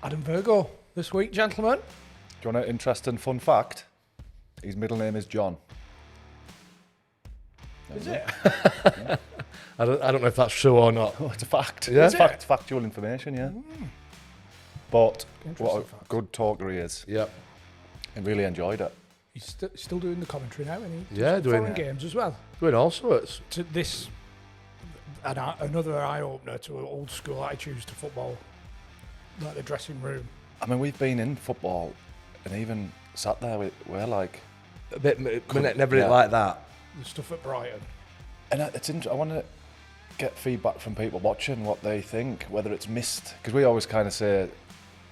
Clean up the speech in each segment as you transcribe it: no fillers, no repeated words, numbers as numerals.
Adam Virgo this week, gentlemen. Do you want an interesting fun fact? His middle name is John. Is it? Yeah. I don't know if that's true or not. Oh, it's a fact. Yeah? It's factual information, yeah. But what a fact. good talker he is. Yep. I really enjoyed it. He's still doing the commentary now, isn't he? Yeah, doing foreign games as well. Doing all sorts. To this, another eye-opener to an old school attitudes to football, like the dressing room. I mean, we've been in football and even sat there, we're like... A bit, never like that. The stuff at Brighton. And it's interesting. I want to get feedback from people watching what they think, whether it's missed. Because we always kind of say,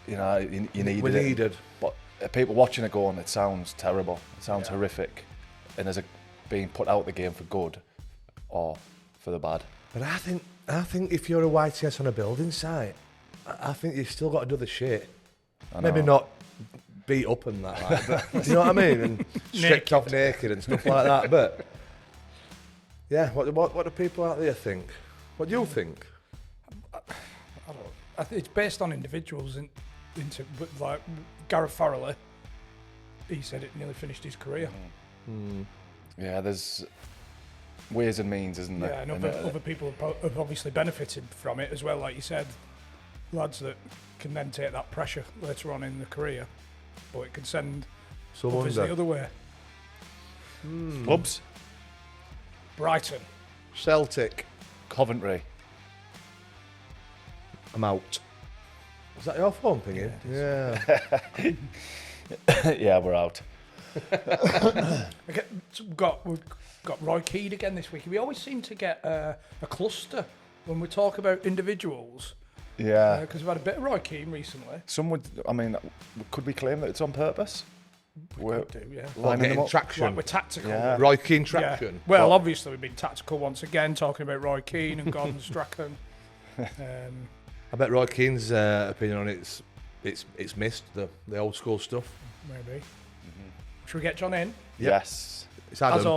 you know, you needed it. We needed. But people watching it going, it sounds terrible. It sounds horrific. And is it being put out the game for good or for the bad? But I think if you're a YTS on a building site, I think you've still got to do the shit. Maybe not beat up and that, like, but, do you know what I mean? And stripped off naked and stuff like that. But yeah, what do people out there think? What do you think? I don't know. I think it's based on individuals. But like Gareth Farrelly, he said it nearly finished his career. Yeah, there's ways and means, isn't there? Yeah, and other people have obviously benefited from it as well, like you said. Lads that can then take that pressure later on in the career, but it can send others the other way. Clubs? Brighton. Celtic. Coventry. I'm out. Is that your phone pinging? Yeah. Yeah, we're out. Okay, so we've got Roy Keane again this week. We always seem to get a cluster when we talk about individuals. Yeah. Because we've had a bit of Roy Keane recently. Some would, I mean, could we claim that it's on purpose? We do, yeah. Lining them up. Traction. Like we're tactical. Yeah. Roy Keane traction. Yeah. Well, obviously we've been tactical once again, talking about Roy Keane and Gordon Strachan. I bet Roy Keane's opinion on it's missed the old school stuff. Maybe. Should we get John in? Yes. It's Adam. As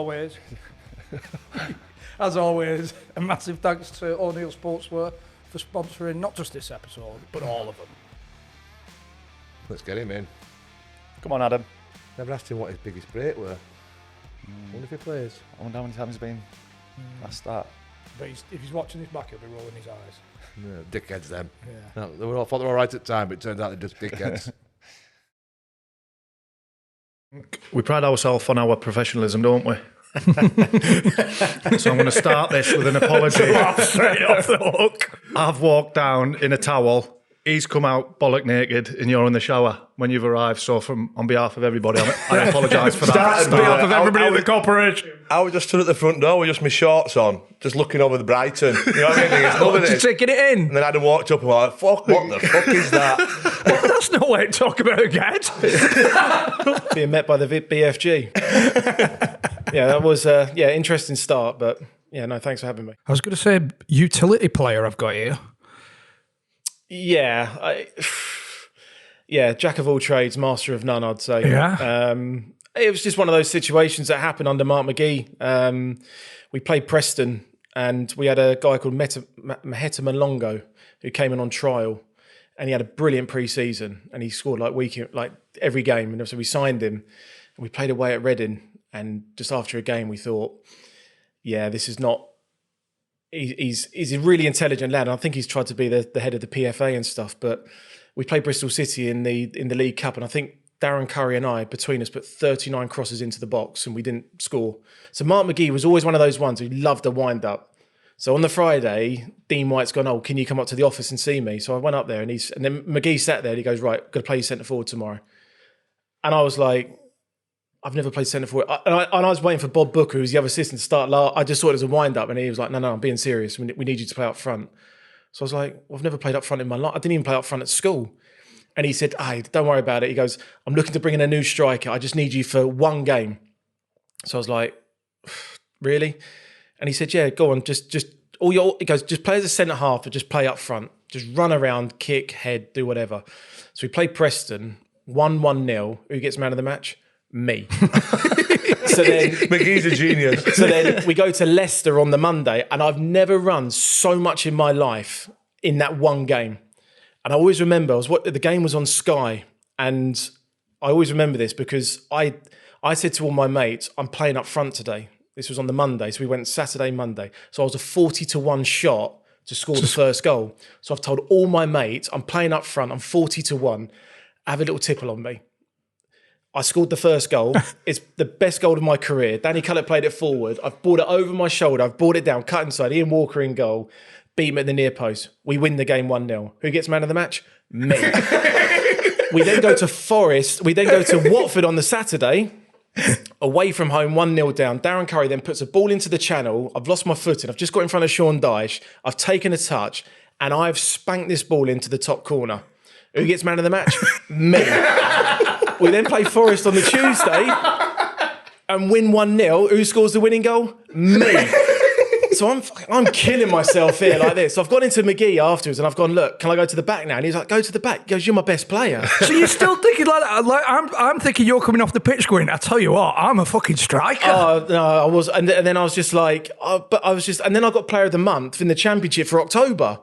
always, a massive thanks to O'Neills Sportswear for sponsoring not just this episode, but all of them. Let's get him in. Come on, Adam. Never asked him what his biggest break were. Wonder if he plays. I wonder how many times he's been last start. But if he's watching this back, he'll be rolling his eyes. Yeah, dickheads them. Yeah. No, they were all thought they were all right at the time, but it turns out they're just dickheads. We pride ourselves on our professionalism, don't we? So I'm going to start this with an apology. Straight off the hook. I've walked down in a towel. He's come out bollock naked, and you're in the shower when you've arrived. So, on behalf of everybody, I apologise for that. On behalf of everybody in the corporation. I was just stood at the front door with just my shorts on, just looking over the Brighton. You know what I mean? It's loving it. Just taking it in. And then Adam walked up and was like, fuck, what the fuck is that? That's no way to talk about a get. Being met by the BFG. Yeah, that was interesting start, but yeah, no, thanks for having me. I was going to say utility player I've got here. Yeah, jack of all trades, master of none, I'd say. Yeah. It was just one of those situations that happened under Mark McGee. We played Preston, and we had a guy called Maheta Malongo who came in on trial, and he had a brilliant pre-season, and he scored like every game, and so we signed him, and we played away at Reading, and just after a game we thought, yeah, this is not. He's a really intelligent lad, and I think he's tried to be the head of the PFA and stuff. But we played Bristol City in the League Cup, and I think Darren Curry and I, between us, put 39 crosses into the box, and we didn't score. So Mark McGee was always one of those ones who loved a wind-up. So on the Friday, Dean White's gone, oh, can you come up to the office and see me? So I went up there, and then McGee sat there, and he goes, right, got to play you centre forward tomorrow. And I was like, I've never played centre forward. And I was waiting for Bob Booker, who's the other assistant, to start. I just thought it was a wind-up, and he was like, no, I'm being serious. We need you to play up front. So I was like, well, I've never played up front in my life. I didn't even play up front at school. And he said, don't worry about it. He goes, I'm looking to bring in a new striker. I just need you for one game. So I was like, really? And he said, yeah, go on. He goes, just play as a centre half, but just play up front. Just run around, kick, head, do whatever. So we played Preston, 1-1-0. Who gets man of the match? Me. So then McGee's a genius. So then we go to Leicester on the Monday, and I've never run so much in my life in that one game. And I always remember, the game was on Sky, and I always remember this because I said to all my mates, I'm playing up front today. This was on the Monday, so we went Saturday, Monday. So I was a 40-1 shot to score the first goal. So I've told all my mates, I'm playing up front, I'm 40-1, have a little tipple on me. I scored the first goal. It's the best goal of my career. Danny Cullett played it forward. I've brought it over my shoulder. I've brought it down, cut inside. Ian Walker in goal. Beat him at the near post. We win the game 1-0. Who gets man of the match? Me. We then go to Forest. We then go to Watford on the Saturday. Away from home, 1-0 down. Darren Curry then puts a ball into the channel. I've lost my footing. I've just got in front of Sean Dyche. I've taken a touch and I've spanked this ball into the top corner. Who gets man of the match? Me. We then play Forest on the Tuesday and win 1-0. Who scores the winning goal? Me. So I'm killing myself here like this. So I've gone into McGee afterwards and I've gone, look, can I go to the back now? And he's like, go to the back. He goes, you're my best player. So you're still thinking like that? Like I'm thinking you're coming off the pitch going, I tell you what, I'm a fucking striker. Oh, no, I was. And then I was just like, and then I got player of the month in the championship for October.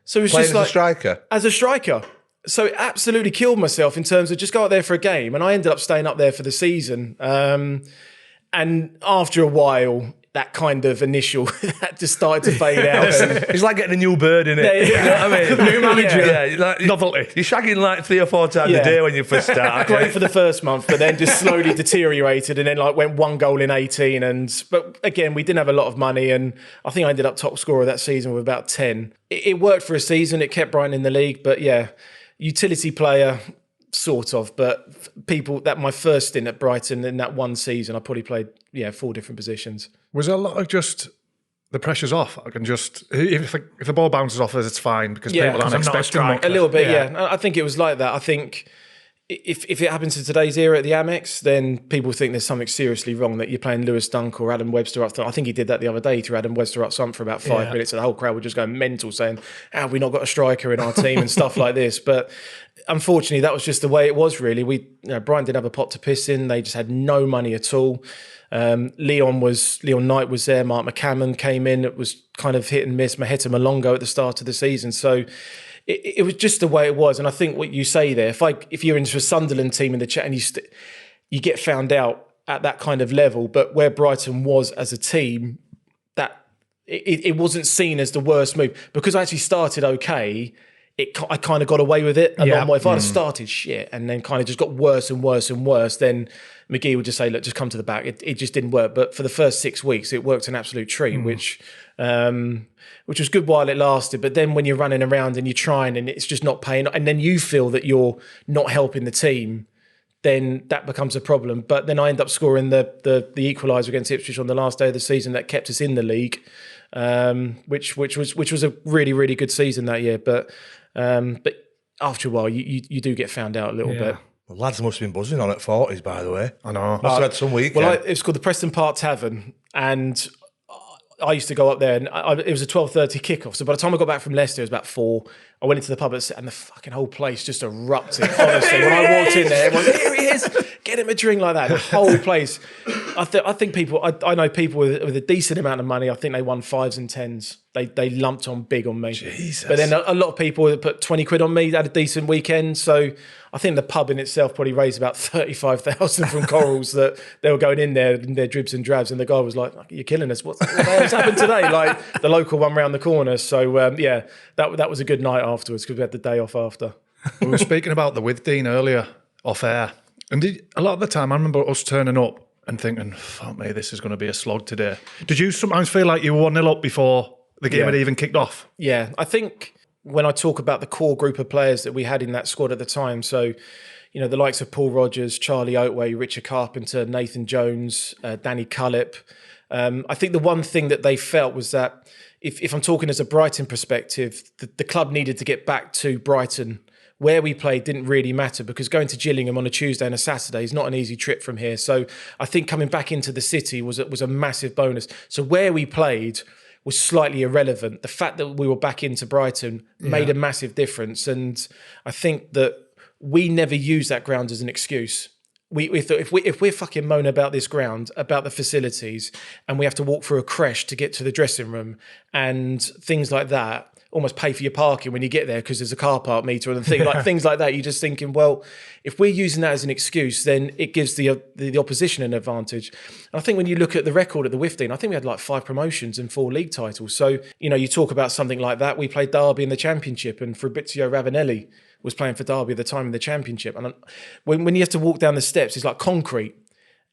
So it was Playing just as like. a striker? As a striker. So it absolutely killed myself in terms of just go out there for a game. And I ended up staying up there for the season. And after a while, that kind of initial, that just started to fade out. It's like getting a new bird, innit? Yeah. You know what I mean? New manager. Yeah, like, Novelty. You're shagging like 3 or 4 times a day when you first start. Great for the first month, but then just slowly deteriorated and then like went 1 goal in 18. But again, we didn't have a lot of money and I think I ended up top scorer that season with about 10. It worked for a season. It kept Brighton in the league, but yeah, utility player, sort of. But people, that my first stint at Brighton in that one season, I probably played 4 different positions. Was there a lot of just the pressure's off? I can just if the ball bounces off us, it's fine because people aren't expecting much. A little bit, yeah. I think it was like that. I think if it happens to today's era at the Amex, then people think there's something seriously wrong that you're playing Lewis Dunk or Adam Webster up front. I think he did that the other day. He threw Adam Webster up front for about 5 minutes, and the whole crowd were just going mental, saying, "How have we not got a striker in our team?" and stuff like this. But unfortunately, that was just the way it was. Really, Brighton didn't have a pot to piss in. They just had no money at all. Leon Knight was there. Mark McCammon came in. It was kind of hit and miss. Maheta Malongo at the start of the season. So it was just the way it was. And I think what you say there, if you're into a Sunderland team in the chat and you get found out at that kind of level, but where Brighton was as a team, that it wasn't seen as the worst move because I actually started okay. I kind of got away with it a lot more. If I'd have started shit and then kind of just got worse and worse and worse, then McGee would just say, look, just come to the back. It just didn't work. But for the first 6 weeks, it worked an absolute treat, which was good while it lasted. But then when you're running around and you're trying and it's just not paying, and then you feel that you're not helping the team, then that becomes a problem. But then I end up scoring the equaliser against Ipswich on the last day of the season that kept us in the league, which was a really, really good season that year. But after a while, you do get found out a little bit. Well, lads must have been buzzing on at 40s, by the way. I know. Must have had some weekend. Well, it's called the Preston Park Tavern, and I used to go up there, and it was a 12:30 kickoff. So by the time I got back from Leicester, it was about 4. I went into the pub and the fucking whole place just erupted. Honestly, when I walked in there, everyone, here he is, get him a drink like that. The whole place. I think people. I know people with a decent amount of money. I think they won 5s and 10s. They lumped on big on me. Jesus. But then a lot of people that put 20 quid on me had a decent weekend. So I think the pub in itself probably raised about 35,000 from Corals that they were going in there in their dribs and drabs. And the guy was like, "You're killing us. What the hell's happened today?" Like the local one round the corner. So that was a good night afterwards because we had the day off after. We were speaking about the with Dean earlier off air, and a lot of the time I remember us turning up and thinking, "Fuck me, this is going to be a slog today." Did you sometimes feel like you were 1-0 up before the game had even kicked off? Yeah, I think when I talk about the core group of players that we had in that squad at the time, so the likes of Paul Rodgers, Charlie Oatway, Richard Carpenter, Nathan Jones, Danny Cullip. I think the one thing that they felt was that if I'm talking as a Brighton perspective, the club needed to get back to Brighton. Where we played didn't really matter because going to Gillingham on a Tuesday and a Saturday is not an easy trip from here. So I think coming back into the city was a massive bonus. So where we played was slightly irrelevant. The fact that we were back into Brighton made a massive difference. And I think that we never used that ground as an excuse. We thought if we're fucking moaning about this ground, about the facilities, and we have to walk through a creche to get to the dressing room and things like that, almost pay for your parking when you get there because there's a car park meter and things like that. You're just thinking, well, if we're using that as an excuse, then it gives the opposition an advantage. And I think when you look at the record at the Withdean, I think we had like 5 promotions and 4 league titles. So, you talk about something like that. We played Derby in the Championship, and Fabrizio Ravanelli was playing for Derby at the time in the Championship. And when you have to walk down the steps, it's like concrete.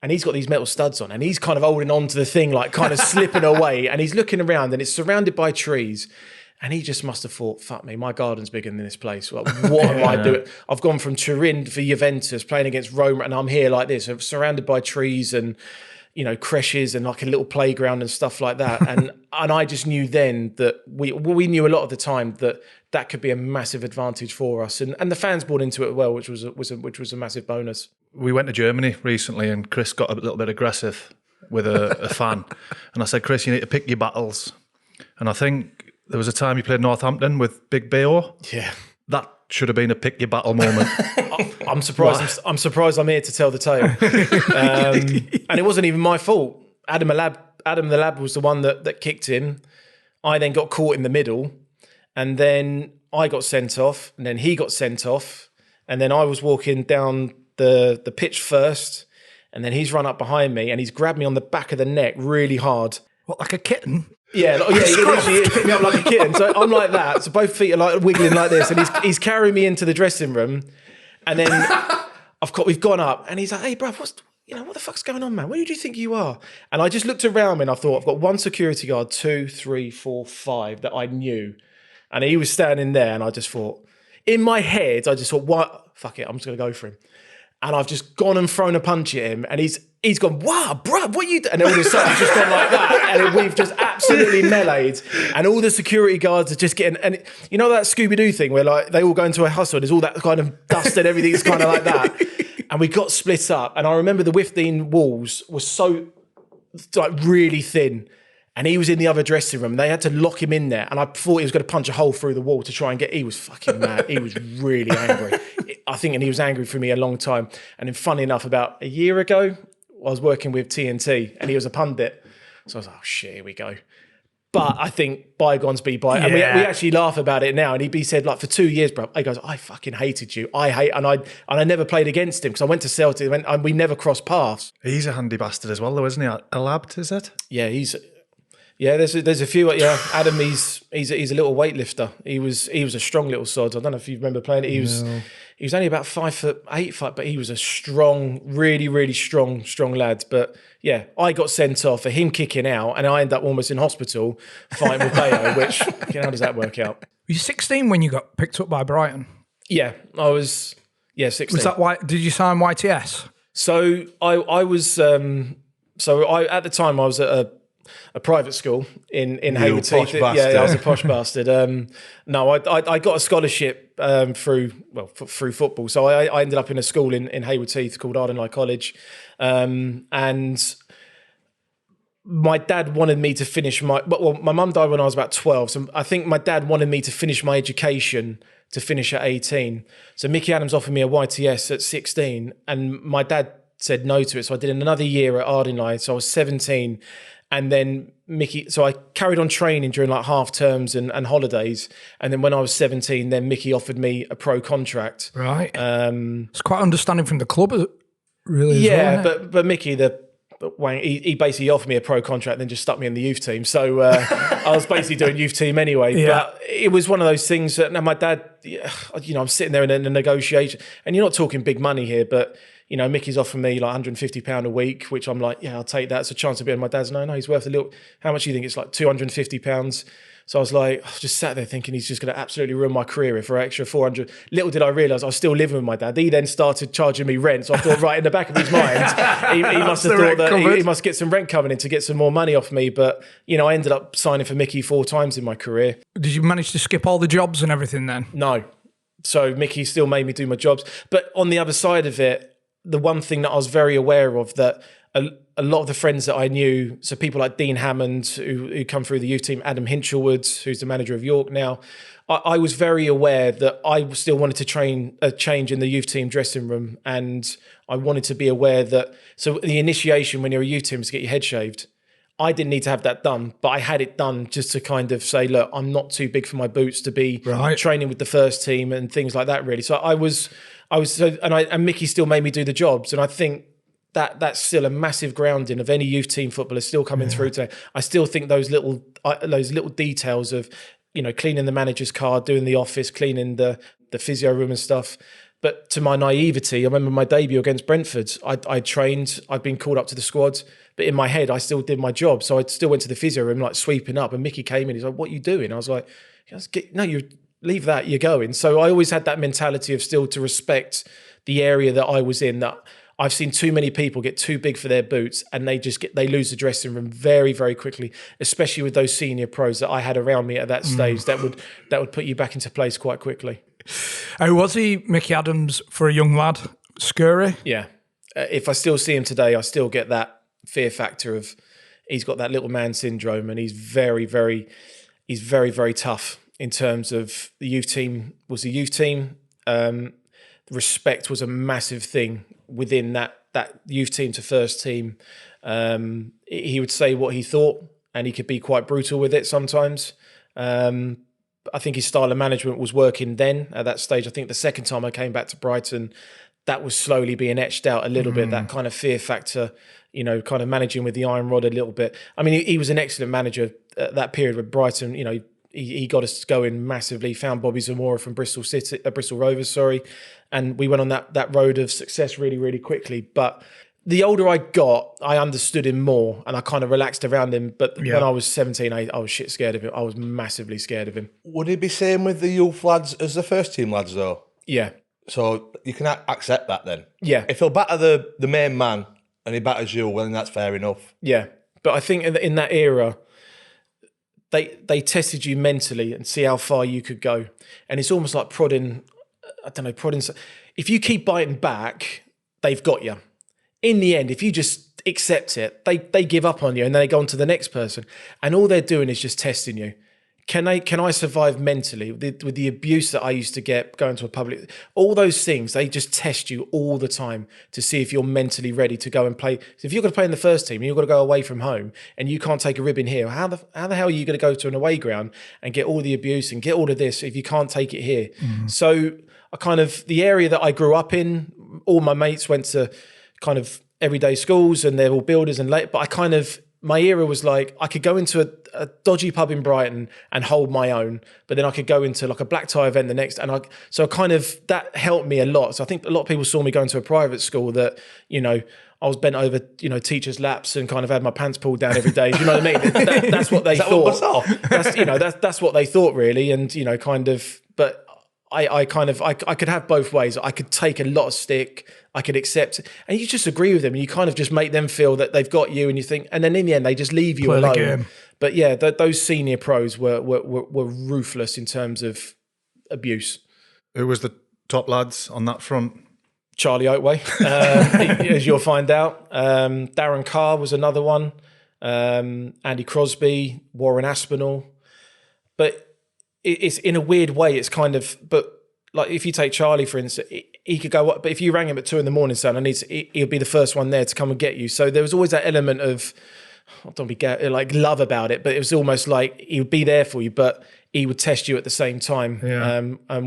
And he's got these metal studs on, and he's kind of holding on to the thing, like kind of slipping away. And he's looking around, and it's surrounded by trees. And he just must have thought, fuck me, my garden's bigger than this place. Like, what am I doing? I've gone from Turin for Juventus, playing against Roma, and I'm here like this, surrounded by trees and, creches and like a little playground and stuff like that. And I just knew then that we knew a lot of the time that could be a massive advantage for us. And the fans bought into it well, which was a massive bonus. We went to Germany recently, and Chris got a little bit aggressive with a fan. And I said, Chris, you need to pick your battles. And I think there was a time you played Northampton with Big Bayo. Yeah. That should have been a pick your battle moment. I'm surprised. I'm surprised I'm here to tell the tale. And it wasn't even my fault. Adam the lab was the one that kicked him. I then got caught in the middle, and then I got sent off, and then he got sent off, and then I was walking down the pitch first, and then he's run up behind me and he's grabbed me on the back of the neck really hard. What, like a kitten? Yeah, he picked me up like a kitten. So I'm like that. So both feet are like wiggling like this, and he's carrying me into the dressing room, and then we've gone up, and he's like, "Hey, bruv, what the fuck's going on, man? Where do you think you are?" And I just looked around me and I thought, I've got 1 security guard, 2, 3, 4, 5 that I knew, and he was standing there, and I just thought, in my head, what? Fuck it, I'm just gonna go for him. And I've just gone and thrown a punch at him, and he's gone, wow, bruv, what you do? And all of a sudden, he's just gone like that, and we've just absolutely meleeed, and all the security guards are just getting, and that Scooby-Doo thing where like they all go into a hustle, there's all that kind of dust and everything's kind of like that, and we got split up, and I remember the Withdean walls were so like really thin, and he was in the other dressing room. They had to lock him in there, and I thought he was going to punch a hole through the wall to try and get. He was fucking mad. He was really angry. I think, and he was angry for me a long time. And then, funny enough, about a year ago, I was working with TNT, and he was a pundit. So I was like, "Oh shit, here we go." But I think bygones be bygones. And we actually laugh about it now. And he said, like, for 2 years, bro, he goes, "I fucking hated you. And I never played against him because I went to Celtic and we never crossed paths." He's a handy bastard as well, though, isn't he? Alabt, is it? Yeah, there's a few. Yeah, Adam, he's a little weightlifter. He was a strong little sod. I don't know if you remember playing it. He was only about 5'8", but he was a strong, really, really strong lad. But yeah, I got sent off for him kicking out, and I ended up almost in hospital fighting with Bayo. Which, how does that work out? Were you 16 when you got picked up by Brighton? Yeah, I was. Yeah, 16. Was that why? Did you sign YTS? So I was. At the time I was at a private school in Hayward Heath. Yeah, I was a posh bastard. No, I got a scholarship through football. So I ended up in a school in Hayward Heath called Ardennigh College, and my dad wanted me to finish my mum died when I was about 12. So I think my dad wanted me to finish my education to finish at 18. So Mickey Adams offered me a YTS at 16, and my dad said no to it. So I did another year at Ardennigh. So I was 17. And then so I carried on training during like half terms and holidays. And then when I was 17, then Mickey offered me a pro contract. Right. It's quite understanding from the club, really. Yeah, but Mickey, he basically offered me a pro contract, then just stuck me in the youth team. So I was basically doing youth team anyway. Yeah. But it was one of those things that my dad, I'm sitting there in a negotiation, and you're not talking big money here, but Mickey's offering me like £150 a week, which I'm like, yeah, I'll take that. It's a chance of being. My dad's no, he's worth a little. How much do you think? It's like £250. So I was like, I just sat there thinking he's just going to absolutely ruin my career for an extra 400. Little did I realise I was still living with my dad. He then started charging me rent. So I thought, right in the back of his mind, he must have thought that he must get some rent coming in to get some more money off me. But, I ended up signing for Mickey 4 times in my career. Did you manage to skip all the jobs and everything then? No. So Mickey still made me do my jobs. But on the other side of it, the one thing that I was very aware of, that a lot of the friends that I knew, so people like Dean Hammond, who come through the youth team, Adam Hinchelwood, who's the manager of York now, I was very aware that I still wanted to change in the youth team dressing room, and I wanted to be aware that, so the initiation when you're a youth team is to get your head shaved. I didn't need to have that done, but I had it done just to kind of say, look, I'm not too big for my boots to be training with the first team and things like that, really. So and Mickey still made me do the jobs. And I think that's still a massive grounding of any youth team footballer still coming through today. I still think those little details of, cleaning the manager's car, doing the office, cleaning the physio room and stuff. But to my naivety, I remember my debut against Brentford. I trained, I'd been called up to the squad, but in my head, I still did my job. So I still went to the physio room, like sweeping up, and Mickey came in. He's like, "What are you doing?" I was like, "No, you leave that. You're going." So I always had that mentality of still to respect the area that I was in. That I've seen too many people get too big for their boots, and they lose the dressing room very, very quickly. Especially with those senior pros that I had around me at that stage, that would put you back into place quite quickly. How was he, Mickey Adams, for a young lad? Scary? Yeah. If I still see him today, I still get that fear factor of he's got that little man syndrome, and he's very, very tough in terms of the youth team was a youth team. Respect was a massive thing within that youth team to first team. He would say what he thought, and he could be quite brutal with it sometimes. I think his style of management was working then at that stage. I think the second time I came back to Brighton, that was slowly being etched out a little bit, that kind of fear factor, kind of managing with the iron rod a little bit. I mean, he was an excellent manager at that period with Brighton. He got us going massively, found Bobby Zamora from Bristol Rovers, and we went on that road of success really, really quickly. But the older I got, I understood him more, and I kind of relaxed around him. But when I was 17, I was shit scared of him. I was massively scared of him. Would he be same with the youth lads as the first team lads, though? Yeah. So you can accept that then? Yeah. If he'll batter the main man and he batters you, well, then that's fair enough. Yeah. But I think in that era, they tested you mentally and see how far you could go. And it's almost like prodding. If you keep biting back, they've got you. In the end, if you just accept it, they give up on you and then they go on to the next person. And all they're doing is just testing you. Can I survive mentally with the abuse that I used to get going to a public? All those things, they just test you all the time to see if you're mentally ready to go and play. So if you're going to play in the first team and you've got to go away from home and you can't take a rib in here, how the hell are you going to go to an away ground and get all the abuse and get all of this if you can't take it here? So the area that I grew up in, all my mates went to kind of everyday schools and they're all builders and late, but my era was like, I could go into a dodgy pub in Brighton and hold my own, but then I could go into like a black tie event the next, that helped me a lot. So I think a lot of people saw me going to a private school that, I was bent over, teachers' laps and kind of had my pants pulled down every day. Do you know what I mean? That's what they thought. That's what they thought really. And, but I could have both ways. I could take a lot of stick, I could accept it, and you just agree with them, and you kind of just make them feel that they've got you, and you think, and then in the end they just leave you alone. But yeah, those senior pros were ruthless in terms of abuse. Who was the top lads on that front? Charlie Oatway, as you'll find out. Darren Carr was another one. Andy Crosby, Warren Aspinall, but. It's in a weird way. It's kind of, but like if you take Charlie for instance, he could go up. But if you rang him at 2 a.m, saying he'll be the first one there to come and get you. So there was always that element of, don't be like love about it, but it was almost like he would be there for you, but he would test you at the same time.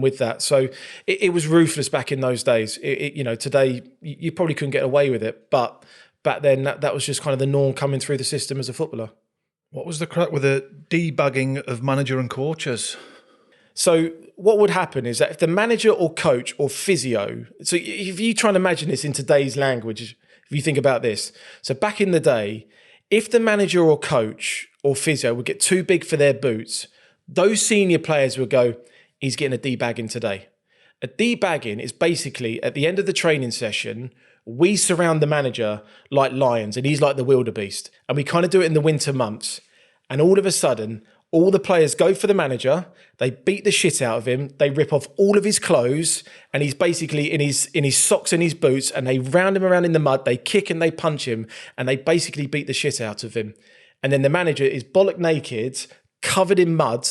With that, so it was ruthless back in those days. Today you probably couldn't get away with it, but back then that was just kind of the norm coming through the system as a footballer. What was the crack with the debagging of manager and coaches? So what would happen is that if the manager or coach or physio, so if you try and imagine this in today's language, if you think about this, so back in the day, if the manager or coach or physio would get too big for their boots, those senior players would go, he's getting a debagging today. A debagging is basically at the end of the training session, we surround the manager like lions and he's like the wildebeest. And we kind of do it in the winter months. And all of a sudden, all the players go for the manager, they beat the shit out of him, they rip off all of his clothes, and he's basically in his socks and his boots, and they round him around in the mud, they kick and they punch him, and they basically beat the shit out of him. And then the manager is bollock naked, covered in mud,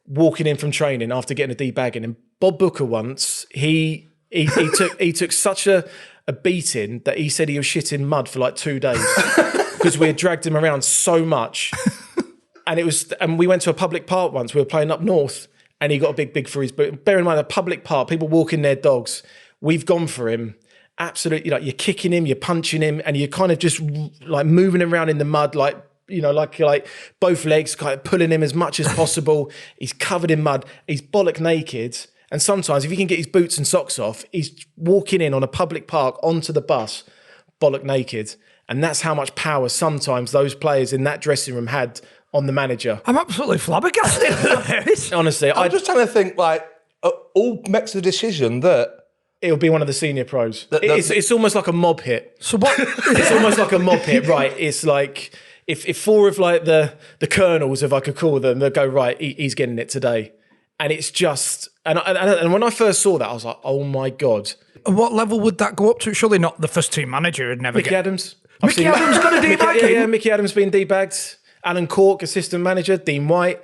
walking in from training after getting a debagging. And Bob Booker once, he took such a beating that he said he was shitting mud for like 2 days. because we had dragged him around so much. And we went to a public park once. We were playing up north, and he got a big for his boot. Bear in mind, a public park, people walking their dogs. We've gone for him. Absolutely, like you're kicking him, you're punching him, and you're kind of just like moving around in the mud, like both legs, kind of pulling him as much as possible. He's covered in mud. He's bollock naked. And sometimes, if he can get his boots and socks off, he's walking in on a public park onto the bus, bollock naked. And that's how much power sometimes those players in that dressing room had on the manager. I'm absolutely flabbergasted. Honestly, I'm just trying to think, like, who makes the decision that it'll be one of the senior pros. It's almost like a mob hit. So what? It's almost like a mob hit, right? It's like if four of like the colonels, if I could call them, they'll go, right, he's getting it today. And it's just, and when I first saw that, I was like, oh my God. And what level would that go up to? Surely not the first team manager would never Mickey Adams. Mickey Adams got a debagging? Yeah, Mickey Adams being debagged. Alan Cork, assistant manager. Dean White.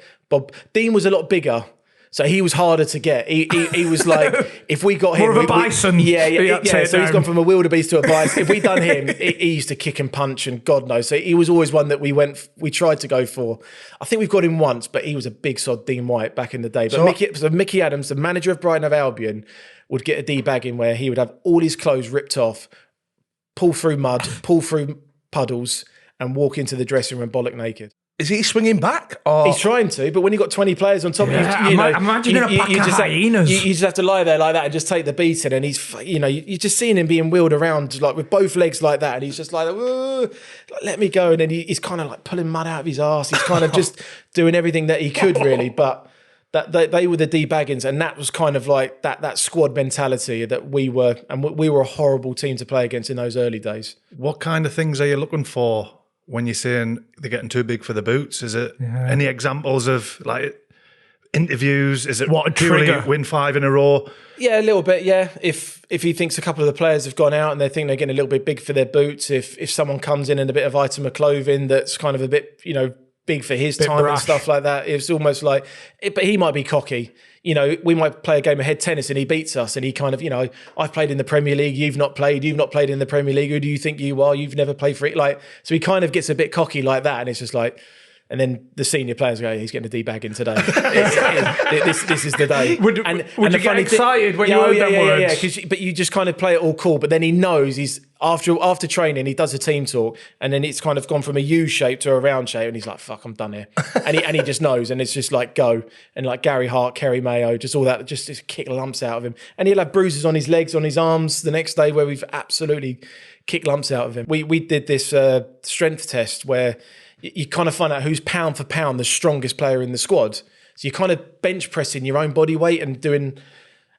Dean was a lot bigger. So he was harder to get. He was like, if we got him... More of a bison. Yeah. So he's gone from a wildebeest to a bison. If we done him, he used to kick and punch and God knows. So he was always one that we tried to go for. I think we've got him once, but he was a big sod, Dean White, back in the day. But Mickey Adams, the manager of Brighton and Albion, would get a debagging where he would have all his clothes ripped off, pull through mud, pull through puddles, and walk into the dressing room bollock naked. is he swinging back? Or? He's trying to, but when you've got 20 players on top of you, imagine a pack of hyenas. You just have to lie there like that and just take the beating. And he's, you're just seeing him being wheeled around like with both legs like that, and he's just like, let me go. And then he's kind of like pulling mud out of his arse. He's kind of just doing everything that he could, really. But they were the debaggings, and that was kind of like that squad mentality that we were, and we were a horrible team to play against in those early days. What kind of things are you looking for when you're saying they're getting too big for the boots? Is it any examples of like interviews? Is it what a trigger? Win 5 in a row? Yeah, a little bit. Yeah, if he thinks a couple of the players have gone out and they think they're getting a little bit big for their boots, if someone comes in a bit of item of clothing that's kind of a bit big for his time brash. and stuff like that, it's almost like, but he might be cocky. We might play a game of head tennis and he beats us, and he kind of, I've played in the Premier League, you've not played in the Premier League, who do you think you are? You've never played for it. Like, so he kind of gets a bit cocky like that, and it's just like, and then the senior players go, he's getting a debagging today. This is the day. Would you get excited when you heard them words? Yeah, but you just kind of play it all cool. But then he knows he's after training, he does a team talk, and then it's kind of gone from a U shape to a round shape, and he's like, "Fuck, I'm done here." and he just knows, and it's just like go, and like Gary Hart, Kerry Mayo, just all that, just kick lumps out of him, and he'll have bruises on his legs, on his arms the next day where we've absolutely kicked lumps out of him. We did this strength test where you kind of find out who's pound for pound the strongest player in the squad. So you're kind of bench pressing your own body weight and doing,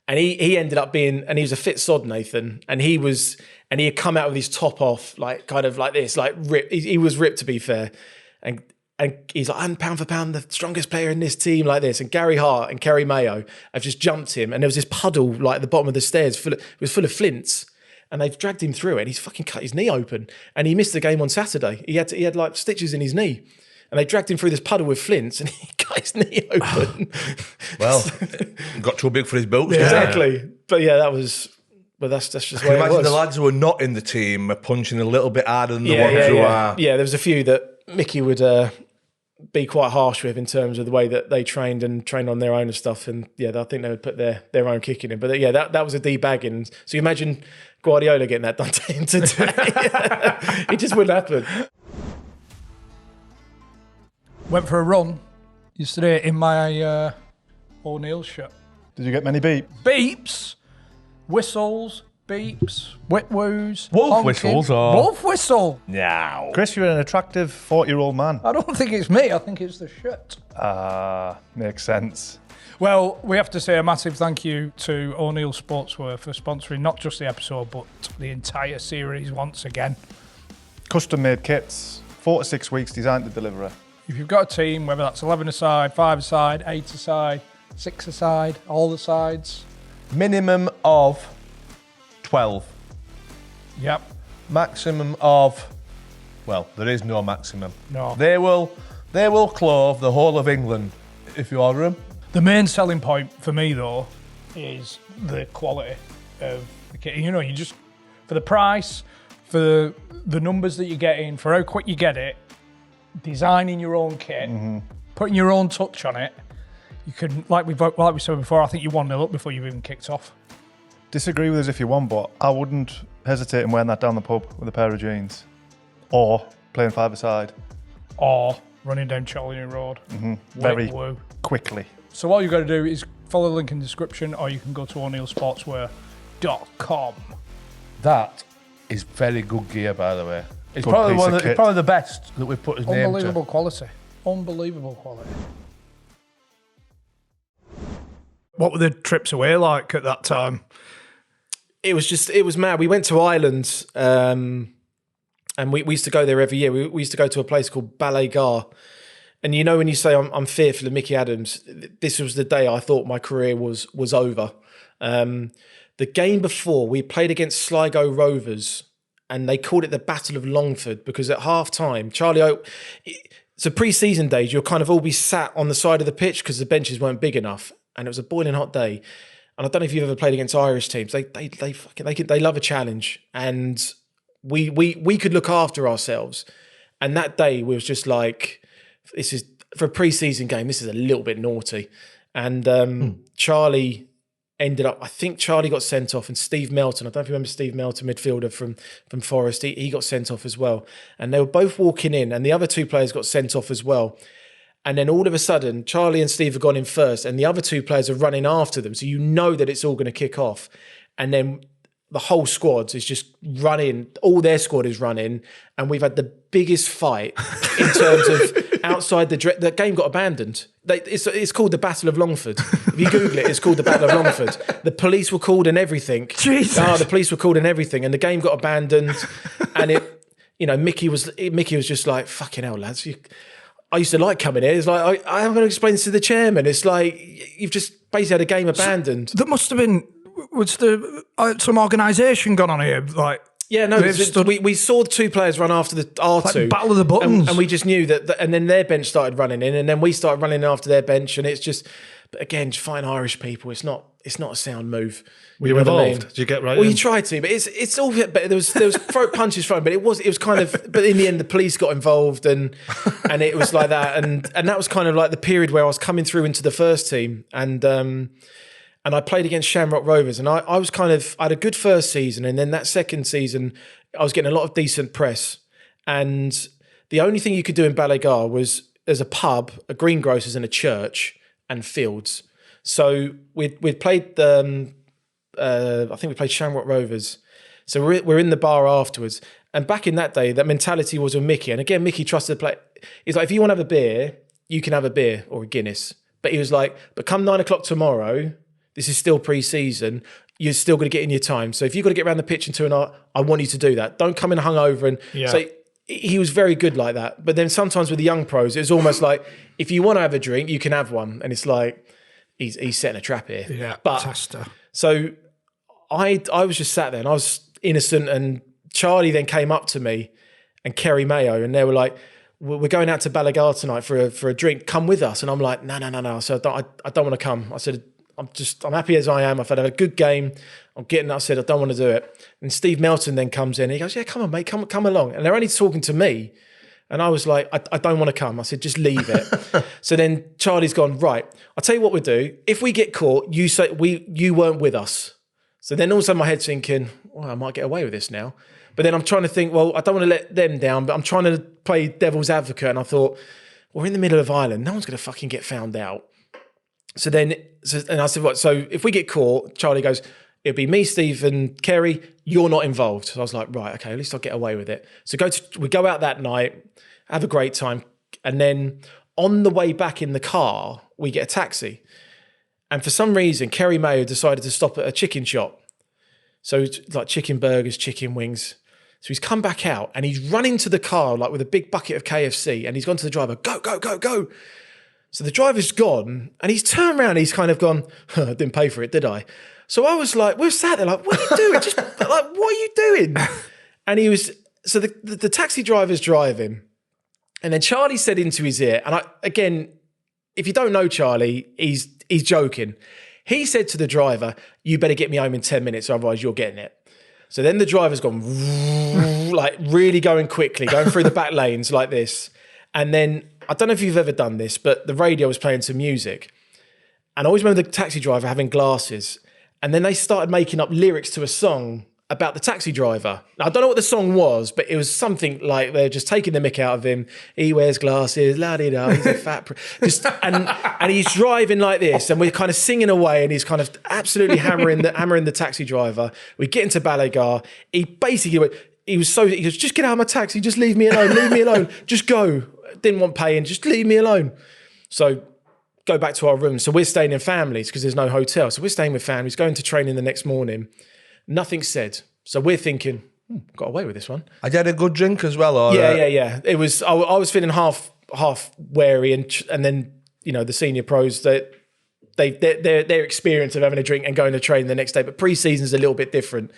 and he ended up being, and he was a fit sod, Nathan, and he had come out with his top off, like kind of like this, like ripped. He was ripped, to be fair. And he's like, I'm pound for pound the strongest player in this team, like this. And Gary Hart and Kerry Mayo have just jumped him, and there was this puddle like at the bottom of the stairs, it was full of flints. And they've dragged him through it, and he's fucking cut his knee open. And he missed the game on Saturday. He had like stitches in his knee. And they dragged him through this puddle with flints, and he cut his knee open. Well, got too big for his boots. Exactly. But yeah, that's just the way it was. Imagine the lads who are not in the team are punching a little bit harder than the ones who are. Yeah, there was a few that Mickey would be quite harsh with in terms of the way that they trained on their own and stuff. And yeah, I think they would put their own kick in. But yeah, that was a debagging. So you imagine Guardiola getting that done to him today. It just wouldn't happen. Went for a run yesterday in my O'Neills shirt. Did you get many Beeps, whistles, beeps, whip woos. Wolf honking. whistles or? Wolf whistle. No. Chris, you're an attractive 40-year-old man. I don't think it's me, I think it's the shirt. Makes sense. Well, we have to say a massive thank you to O'Neills Sportswear for sponsoring not just the episode, but the entire series once again. Custom-made kits, 4 to 6 weeks designed to deliver. If you've got a team, whether that's 11 aside, 5 aside, 8 aside, 6 aside, all the sides. Minimum of 12. Yep. Maximum of, well, there is no maximum. No. They will clothe the whole of England if you order them. The main selling point for me, though, is the quality of the kit. You just, for the price, for the numbers that you're getting, for how quick you get it, designing your own kit, putting your own touch on it, you can, like we said before, I think you 1-0 up before you've even kicked off. Disagree with us if you want, but I wouldn't hesitate in wearing that down the pub with a pair of jeans. Or playing five-a-side. Or running down Charlie Road. Very quickly. So all you've got to do is follow the link in the description, or you can go to O'Neillsportswear.com. That is very good gear, by the way. It's probably the best that we've put his name to. Unbelievable quality. Unbelievable quality. What were the trips away like at that time? It was mad. We went to Ireland, and we used to go there every year. We used to go to a place called Ballygar. And you know when you say I'm fearful of Mickey Adams, this was the day I thought my career was over. The game before, we played against Sligo Rovers, and they called it the Battle of Longford because at half-time, so pre-season days, you'll kind of all be sat on the side of the pitch because the benches weren't big enough. And it was a boiling hot day. And I don't know if you've ever played against Irish teams. They love a challenge. And we could look after ourselves. And that day we was just like, this is for a pre-season game, this is a little bit naughty. And Charlie ended up, I think Charlie got sent off, and Steve Melton, I don't know if you remember Steve Melton, midfielder from Forest, he got sent off as well. And they were both walking in, and the other two players got sent off as well. And then all of a sudden, Charlie and Steve have gone in first, and the other two players are running after them. So you know that it's all going to kick off. And then the whole squad is just running. All their squad is running. And we've had the biggest fight in terms of outside the game got abandoned. It's called the Battle of Longford. If you Google it, it's called the Battle of Longford. The police were called and everything. Jesus. The police were called and everything. And the game got abandoned. And Mickey was just like, fucking hell, lads. I used to like coming here. It's like, I haven't got to explain this to the chairman. It's like, you've just basically had a game abandoned. That must have been, was there some organisation gone on here? Like, yeah, no, we saw the two players run after our like two. Battle of the Buttons. And we just knew that, and then their bench started running in, and then we started running after their bench, and it's just, but again, just fighting Irish people, it's not a sound move. Were you involved? Did you get right? Well, you tried to, but it's all. But there was throat punches thrown, but it was kind of. But in the end, the police got involved, and it was like that, and that was kind of like the period where I was coming through into the first team, and I played against Shamrock Rovers, and I had a good first season, and then that second season, I was getting a lot of decent press, and the only thing you could do in Ballygar was there's a pub, a greengrocers, and a church, and fields. So we'd played I think we played Shamrock Rovers. So we're in the bar afterwards. And back in that day, that mentality was with Mickey. And again, Mickey trusted the play. He's like, if you want to have a beer, you can have a beer or a Guinness. But he was like, but come 9 o'clock tomorrow, this is still pre-season, you're still going to get in your time. So if you've got to get around the pitch in 2 hours, I want you to do that. Don't come in hungover. And so he was very good like that. But then sometimes with the young pros, it was almost like, if you want to have a drink, you can have one. And it's like, he's setting a trap here. Yeah, but tester. So I was just sat there and I was innocent, and Charlie then came up to me and Kerry Mayo, and they were like, we're going out to Ballygar tonight for a drink, come with us. And I'm like, no. So I don't want to come. I said, I'm happy as I am. I've had a good game. I said, I don't want to do it. And Steve Melton then comes in. He goes, yeah, come on, mate, come along. And they're only talking to me. And I was like, I don't want to come. I said, just leave it. So then Charlie's gone, right, I'll tell you what we'll do. If we get caught, you say you weren't with us. So then all of a sudden my head's thinking, well, I might get away with this now. But then I'm trying to think, well, I don't want to let them down, but I'm trying to play devil's advocate. And I thought, we're in the middle of Ireland. No one's going to fucking get found out. And I said, what? So if we get caught, Charlie goes, it'll be me, Steve, and Kerry. You're not involved. So I was like, right, okay, at least I'll get away with it. So we go out that night, have a great time. And then on the way back in the car, we get a taxi. And for some reason, Kerry Mayo decided to stop at a chicken shop. So it's like chicken burgers, chicken wings. So he's come back out and he's run into the car like with a big bucket of KFC, and he's gone to the driver, go, go, go, go. So the driver's gone and he's turned around and he's kind of gone, I didn't pay for it, did I? So I was like, we're sat there like, what are you doing? Just like, what are you doing? And he was, so the taxi driver's driving, and then Charlie said into his ear, and again, if you don't know Charlie, he's joking. He said to the driver, you better get me home in 10 minutes, otherwise you're getting it. So then the driver's gone, like really going quickly, going through the back lanes like this. And then, I don't know if you've ever done this, but the radio was playing some music. And I always remember the taxi driver having glasses. And then they started making up lyrics to a song about the taxi driver. Now, I don't know what the song was, but it was something like they're just taking the mick out of him. He wears glasses, la-di-da, he's a fat... and he's driving like this, and we're kind of singing away, and he's kind of absolutely hammering the taxi driver. We get into Balagar. He basically went... He goes, just get out of my taxi, just leave me alone, just go. Didn't want paying, just leave me alone. So go back to our room. So we're staying in families because there's no hotel. So we're staying with families, going to training the next morning. Nothing said. So we're thinking, got away with this one. I had a good drink as well. Or, yeah. It was. I was feeling half wary, and then the senior pros that their experience of having a drink and going to train the next day. But pre-season's a little bit different.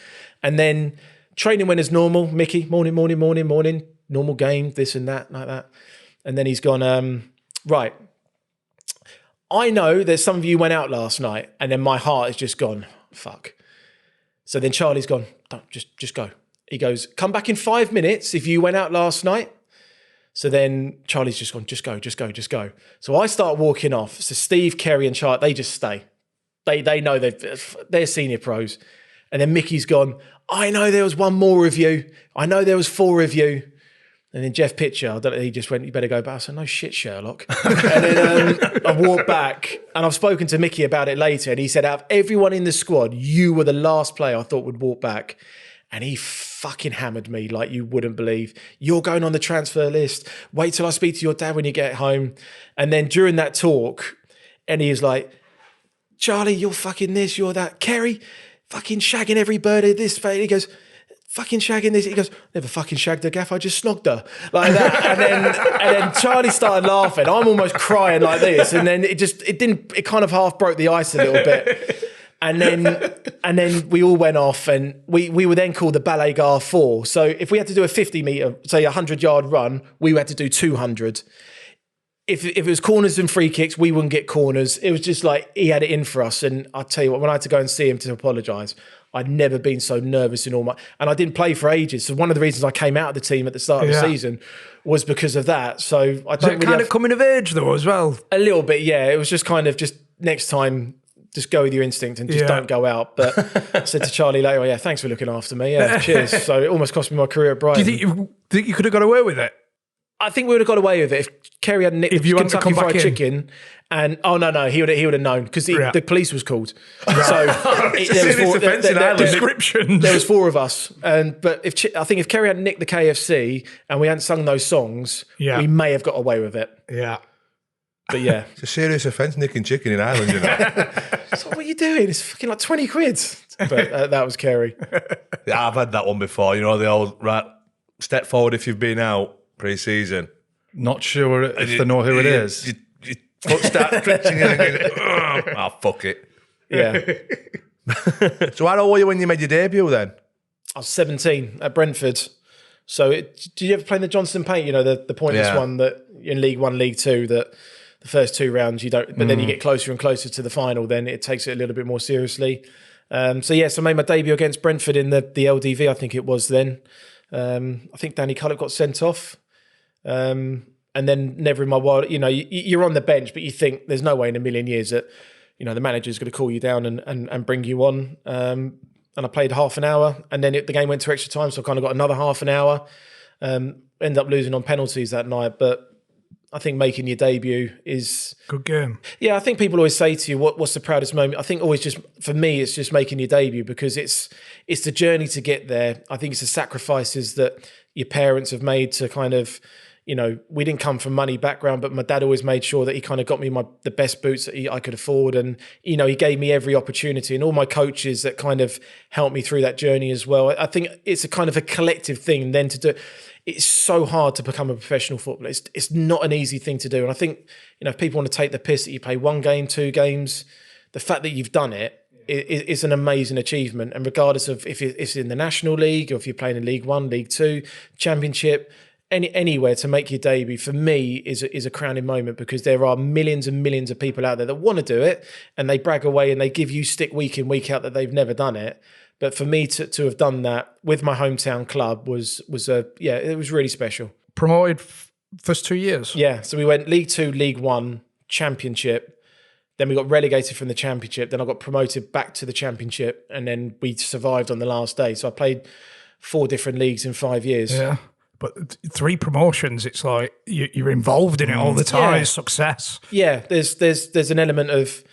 And then training went as normal. Mickey, morning, normal game, this and that, like that. And then he's gone. Right. I know that some of you went out last night, and then my heart has just gone. Fuck. So then Charlie's gone, don't, just go. He goes, come back in 5 minutes if you went out last night. So then Charlie's just gone, just go. So I start walking off. So Steve, Kerry and Charlie, they just stay. They know they're senior pros. And then Mickey's gone, I know there was one more of you. I know there was 4 of you. And then Jeff Pitcher, I don't know, he just went, you better go back. I said, no shit, Sherlock. And then I walked back, and I've spoken to Mickey about it later, and he said, out of everyone in the squad, you were the last player I thought would walk back. And he fucking hammered me like you wouldn't believe. You're going on the transfer list. Wait till I speak to your dad when you get home. And then during that talk, and he was like, Charlie, you're fucking this, you're that. Kerry, fucking shagging every bird of this. He goes, fucking shagging this. He goes, never fucking shagged her, Gaff, I just snogged her. Like that. And then Charlie started laughing. I'm almost crying like this. And then it kind of half broke the ice a little bit. And then we all went off, and we were then called the Balagar 4. So if we had to do a 50 metre, say a 100-yard run, we had to do 200. If it was corners and free kicks, we wouldn't get corners. It was just like he had it in for us. And I'll tell you what, when I had to go and see him to apologise, I'd never been so nervous in all my... And I didn't play for ages. So one of the reasons I came out of the team at the start of the season was because of that. So I don't really kind of coming of age though as well? A little bit, yeah. It was just kind of just next time, just go with your instinct and just don't go out. But I said to Charlie later, yeah, thanks for looking after me. Yeah, cheers. So it almost cost me my career at Brighton. Do you think you could have got away with it? I think we would have got away with it if Kerry had nicked the Kentucky Fried Chicken. And he would have known because the police was called. Right. So there was 4 of us. But I think if Kerry had nicked the KFC and we hadn't sung those songs, we may have got away with it. Yeah. But yeah, it's a serious offence, nicking chicken in Ireland, you know. So what are you doing? It's fucking like 20 quid. But that was Kerry. Yeah, I've had that one before. You know, the old step forward if you've been out pre-season. Not sure if they know who it is. You start twitching and fuck it. Yeah. So how old were you when you made your debut then? I was 17 at Brentford. So did you ever play in the Johnston Paint? You know, the pointless one that in League 1, League 2, that the first 2 rounds you don't, but then you get closer and closer to the final, then it takes it a little bit more seriously. So I made my debut against Brentford in the LDV, I think it was then. I think Danny Cullip got sent off. And then never in my world, you know, you're on the bench, but you think there's no way in a million years that, you know, the manager's going to call you down and bring you on. And I played half an hour, and then the game went to extra time, so I kind of got another half an hour. Ended up losing on penalties that night, but I think making your debut is... Good game. Yeah, I think people always say to you, what's the proudest moment? I think always just, for me, it's just making your debut because it's the journey to get there. I think it's the sacrifices that your parents have made to kind of... You know, we didn't come from money background, but my dad always made sure that he kind of got me the best boots that I could afford. And, you know, he gave me every opportunity, and all my coaches that kind of helped me through that journey as well. I think it's a kind of a collective thing then to do. It's so hard to become a professional footballer. It's not an easy thing to do. And I think, you know, if people want to take the piss that you play 1 game, 2 games, the fact that you've done it is an amazing achievement. And regardless of if it's in the National League or if you're playing in League 1, League 2, Championship, anywhere to make your debut, for me, is a crowning moment, because there are millions and millions of people out there that want to do it, and they brag away and they give you stick week in, week out that they've never done it. But for me to have done that with my hometown club was it was really special. Promoted first 2 years? Yeah, so we went League 2, League 1, Championship. Then we got relegated from the Championship. Then I got promoted back to the Championship, and then we survived on the last day. So I played 4 different leagues in 5 years. Yeah, but 3 promotions, it's like you're involved in it all the time. Yeah. It's success. Yeah, there's an element of,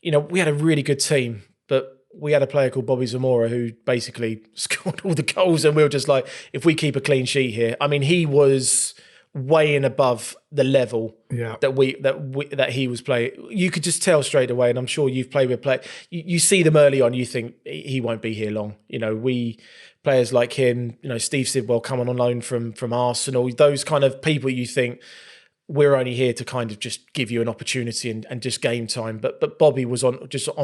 we had a really good team, but we had a player called Bobby Zamora who basically scored all the goals, and we were just like, if we keep a clean sheet here, I mean, he was way and above the level that he was playing. You could just tell straight away, and I'm sure you've played with you see them early on, you think he won't be here long. We players like him, Steve Sidwell coming on loan from Arsenal, those kind of people, you think we're only here to kind of just give you an opportunity and just game time. But Bobby was on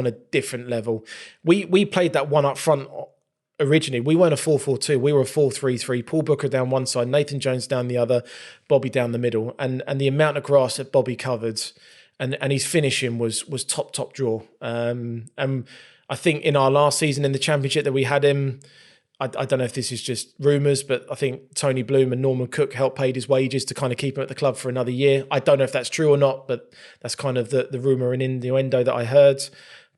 a different level. We played that one up front originally. We weren't a 4-4-2. We were a 4-3-3. Paul Booker down one side, Nathan Jones down the other, Bobby down the middle. And the amount of grass that Bobby covered and his finishing was top draw. And I think in our last season in the Championship that we had him, I don't know if this is just rumours, but I think Tony Bloom and Norman Cook helped pay his wages to kind of keep him at the club for another year. I don't know if that's true or not, but that's kind of the rumour and innuendo that I heard.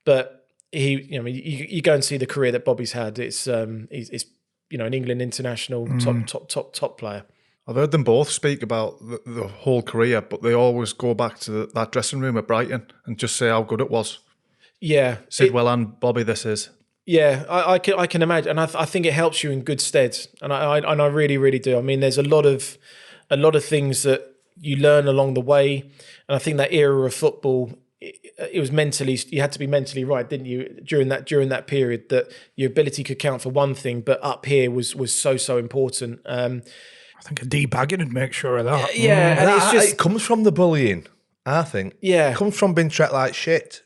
But you go and see the career that Bobby's had. It's an England international top player. I've heard them both speak about the whole career, but they always go back to that dressing room at Brighton and just say how good it was. Yeah, Sidwell and Bobby, this is. Yeah, I can imagine, and I think it helps you in good stead, and I really, really do. I mean, there's a lot of things that you learn along the way, and I think that era of football, it was mentally, you had to be mentally right, didn't you? During that period, that your ability could count for one thing, but up here was so important. I think a debagging would make sure of that. Yeah, and it comes from the bullying. I think. Yeah, it comes from being treated like shit.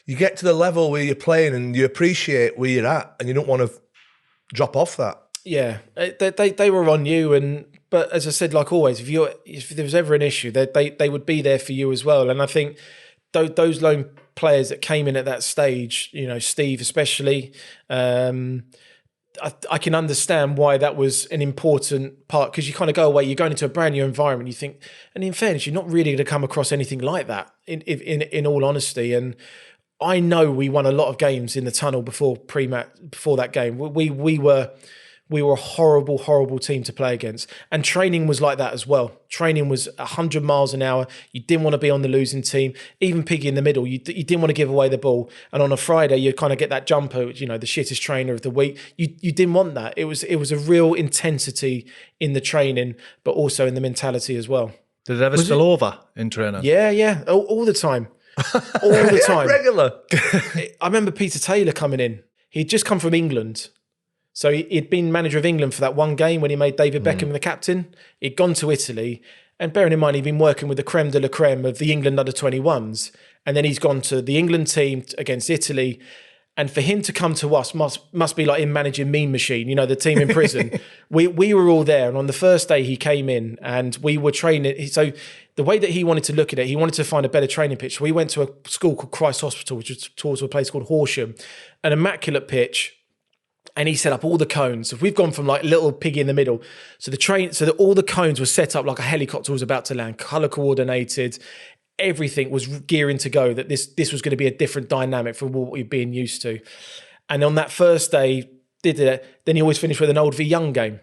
You get to the level where you're playing and you appreciate where you're at, and you don't want to drop off that. Yeah, they were on you, but as I said, like always, if there was ever an issue, they would be there for you as well. And I think those lone players that came in at that stage, Steve especially, I can understand why that was an important part, because you kind of go away, you're going into a brand new environment, you think, and in fairness, you're not really going to come across anything like that. In all honesty, and I know we won a lot of games in the tunnel before that game. We were a horrible team to play against. And training was like that as well. Training was 100 miles an hour. You didn't want to be on the losing team. Even Piggy in the middle, you didn't want to give away the ball. And on a Friday, you'd kind of get that jumper, the shittest trainer of the week. You didn't want that. It was a real intensity in the training, but also in the mentality as well. Did it ever spill over in training? Yeah. All the time. All the time. Regular. I remember Peter Taylor coming in. He'd just come from England. So he'd been manager of England for that one game when he made David Beckham the captain. He'd gone to Italy. And bearing in mind, he'd been working with the creme de la creme of the England under-21s. And then he's gone to the England team against Italy. And for him to come to us must be like him managing Mean Machine, the team in prison. We were all there. And on the first day he came in and we were training. So the way that he wanted to look at it, he wanted to find a better training pitch. So we went to a school called Christ Hospital, which was towards a place called Horsham, an immaculate pitch. And he set up all the cones. So we've gone from like little Piggy in the middle. So all the cones were set up like a helicopter was about to land, colour coordinated. Everything was gearing to go, that this was going to be a different dynamic from what we've been used to. And on that first day, did it. Then he always finished with an old v young game.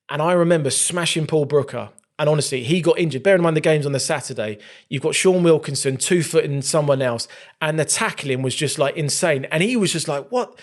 And I remember smashing Paul Brooker. And honestly, he got injured. Bear in mind the game's on the Saturday. You've got Sean Wilkinson 2-footing someone else. And the tackling was just like insane. And he was just like, what?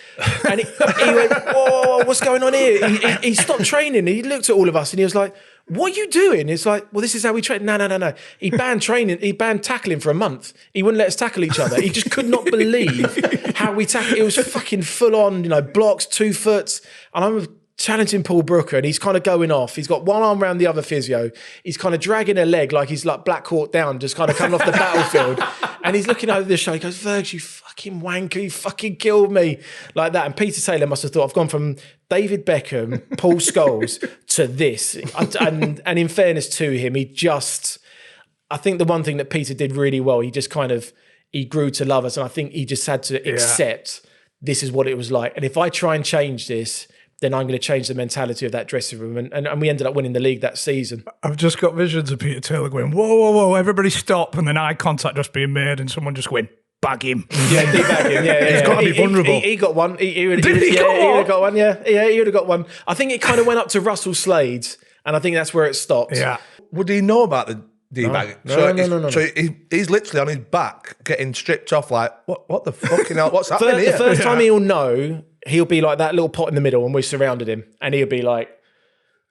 And he went, whoa, what's going on here? He stopped training. He looked at all of us and he was like, what are you doing? It's like, well, this is how we train. No. He banned training. He banned tackling for a month. He wouldn't let us tackle each other. He just could not believe how we tackle. It was fucking full on, blocks, 2 foot. And I'm challenging Paul Brooker and he's kind of going off. He's got one arm around the other physio. He's kind of dragging a leg like he's like Black Hawk Down, just kind of coming off the battlefield. And he's looking over the show. He goes, Virgs, you fucking wanker. You fucking killed me. Like that. And Peter Taylor must have thought, I've gone from David Beckham, Paul Scholes to this. And in fairness to him, I think the one thing that Peter did really well, he grew to love us. And I think he just had to accept this is what it was like. And if I try and change this, then I'm going to change the mentality of that dressing room. And we ended up winning the league that season. I've just got visions of Peter Taylor going, whoa, whoa, whoa, everybody stop, and then eye contact just being made and someone just went, bag him. Yeah, debag him. Yeah, He's got to be vulnerable. He got one. He would have got one. Yeah, he would have got one. I think it kind of went up to Russell Slades, and I think that's where it stopped. Yeah. Would he know about the debagging? No. So he's literally on his back getting stripped off like, what the fucking hell, what's happening here? The first time he'll know, he'll be like that little pot in the middle and we surrounded him and he'll be like,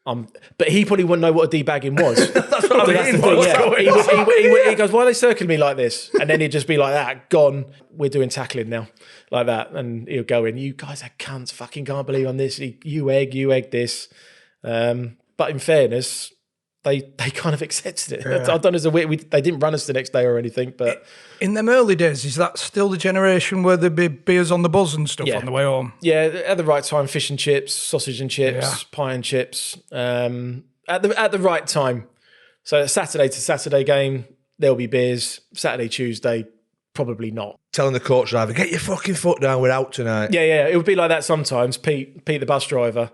but he probably wouldn't know what a debagging was. That's what I mean. He goes, why are they circling me like this? And then he'd just be like that, gone, we're doing tackling now, like that. And he'll go in, you guys are cunts, fucking can't believe on this, you egg this. But in fairness, they kind of accepted it. Yeah. I don't know, they didn't run us the next day or anything, but... In them early days, is that still the generation where there'd be beers on the buzz and stuff on the way home? Yeah, at the right time, fish and chips, sausage and chips, pie and chips, at the right time. So Saturday to Saturday game, there'll be beers. Saturday, Tuesday, probably not. Telling the coach driver, get your fucking foot down, we're out tonight. Yeah, it would be like that sometimes, Pete the bus driver,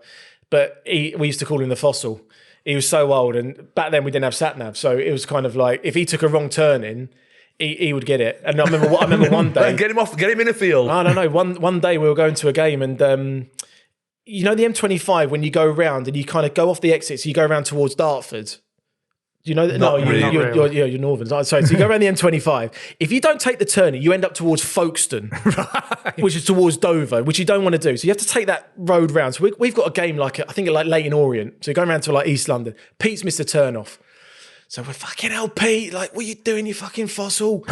but we used to call him the fossil. He was so old, and back then we didn't have sat-nav, so it was kind of like, if he took a wrong turn in, he would get it. And I remember one day... Get him in the field. I don't know. One day we were going to a game and, you know the M25, when you go around and you kind of go off the exit, so you go around towards Dartford. You know that? No, you're Northern. Sorry, so you go around the M25. If you don't take the turning, you end up towards Folkestone, which is towards Dover, which you don't want to do. So you have to take that road round. So we've got a game I think like Leighton Orient. So you're going around to like East London. Pete's missed a turn off. So we're fucking hell, Pete, like, what are you doing, you fucking fossil?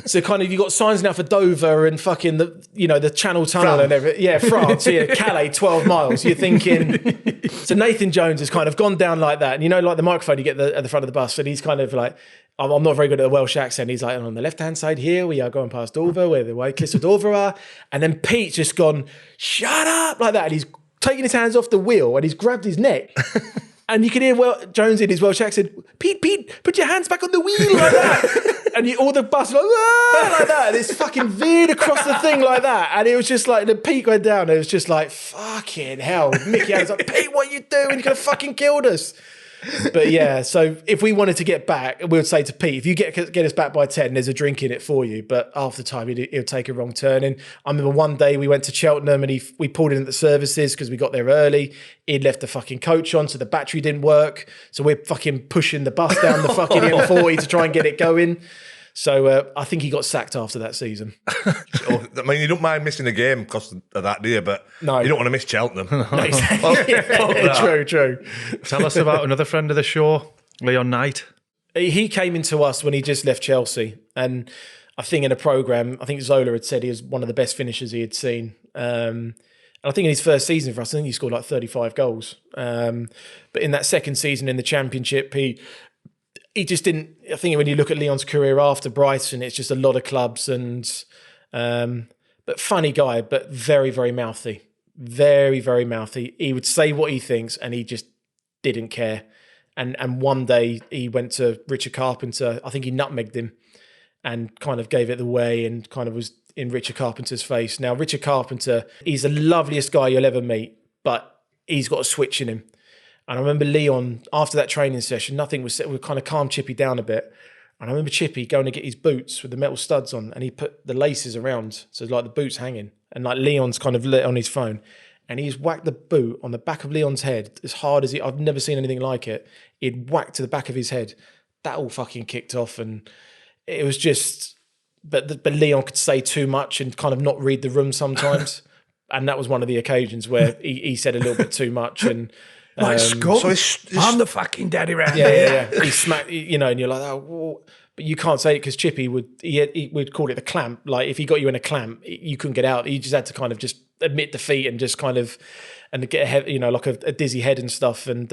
So kind of, you got signs now for Dover and fucking the Channel Tunnel and everything. Yeah, France, Calais, 12 miles. You're thinking, so Nathan Jones has kind of gone down like that. And you know, like the microphone you get at the front of the bus, and he's kind of like, I'm not very good at the Welsh accent. He's like, on the left-hand side here, we are going past Dover, where the white cliffs of Dover are. And then Pete's just gone, shut up, like that. And he's taking his hands off the wheel and he's grabbed his neck. And you can hear Jones in his Welsh accent, Pete, put your hands back on the wheel like that. And all the bus like that. And it's fucking veered across the thing like that. And it was just like, the Pete went down. It was just like, fucking hell. Mickey was like, Pete, what are you doing? You could have fucking killed us. But yeah, so if we wanted to get back, we would say to Pete, if you get us back by 10, there's a drink in it for you. But half the time, he'll take a wrong turn. And I remember one day we went to Cheltenham and we pulled in at the services because we got there early. He'd left the fucking coach on, so the battery didn't work. So we're fucking pushing the bus down the fucking M40 to try and get it going. So I think he got sacked after that season. I mean, you don't mind missing a game because of that, do you? But no, you don't want to miss Cheltenham. No, exactly. True. Tell us about another friend of the show, Leon Knight. He came into us when he just left Chelsea. And I think in a programme, I think Zola had said he was one of the best finishers he had seen. And I think in his first season for us, I think he scored like 35 goals. But in that second season in the Championship, he just didn't. I think when you look at Leon's career after Brighton, it's just a lot of clubs but funny guy, but very, very mouthy. Very, very mouthy. He would say what he thinks and he just didn't care. And one day he went to Richard Carpenter. I think he nutmegged him and kind of gave it away and kind of was in Richard Carpenter's face. Now, Richard Carpenter, he's the loveliest guy you'll ever meet, but he's got a switch in him. And I remember Leon, after that training session, nothing was said. We kind of calmed Chippy down a bit. And I remember Chippy going to get his boots with the metal studs on, and he put the laces around, so like the boots hanging. And like Leon's kind of lit on his phone, and he's whacked the boot on the back of Leon's head as hard as I've never seen anything like it. He'd whacked to the back of his head. That all fucking kicked off, and it was just. But Leon could say too much and kind of not read the room sometimes, and that was one of the occasions where he said a little bit too much and. Like Scott, I'm the fucking daddy round. Yeah. He smacked, and you're like, oh, whoa. But you can't say it because Chippy would call it the clamp. Like if he got you in a clamp, you couldn't get out. You just had to kind of just admit defeat and just kind of and get a head, like a dizzy head and stuff, and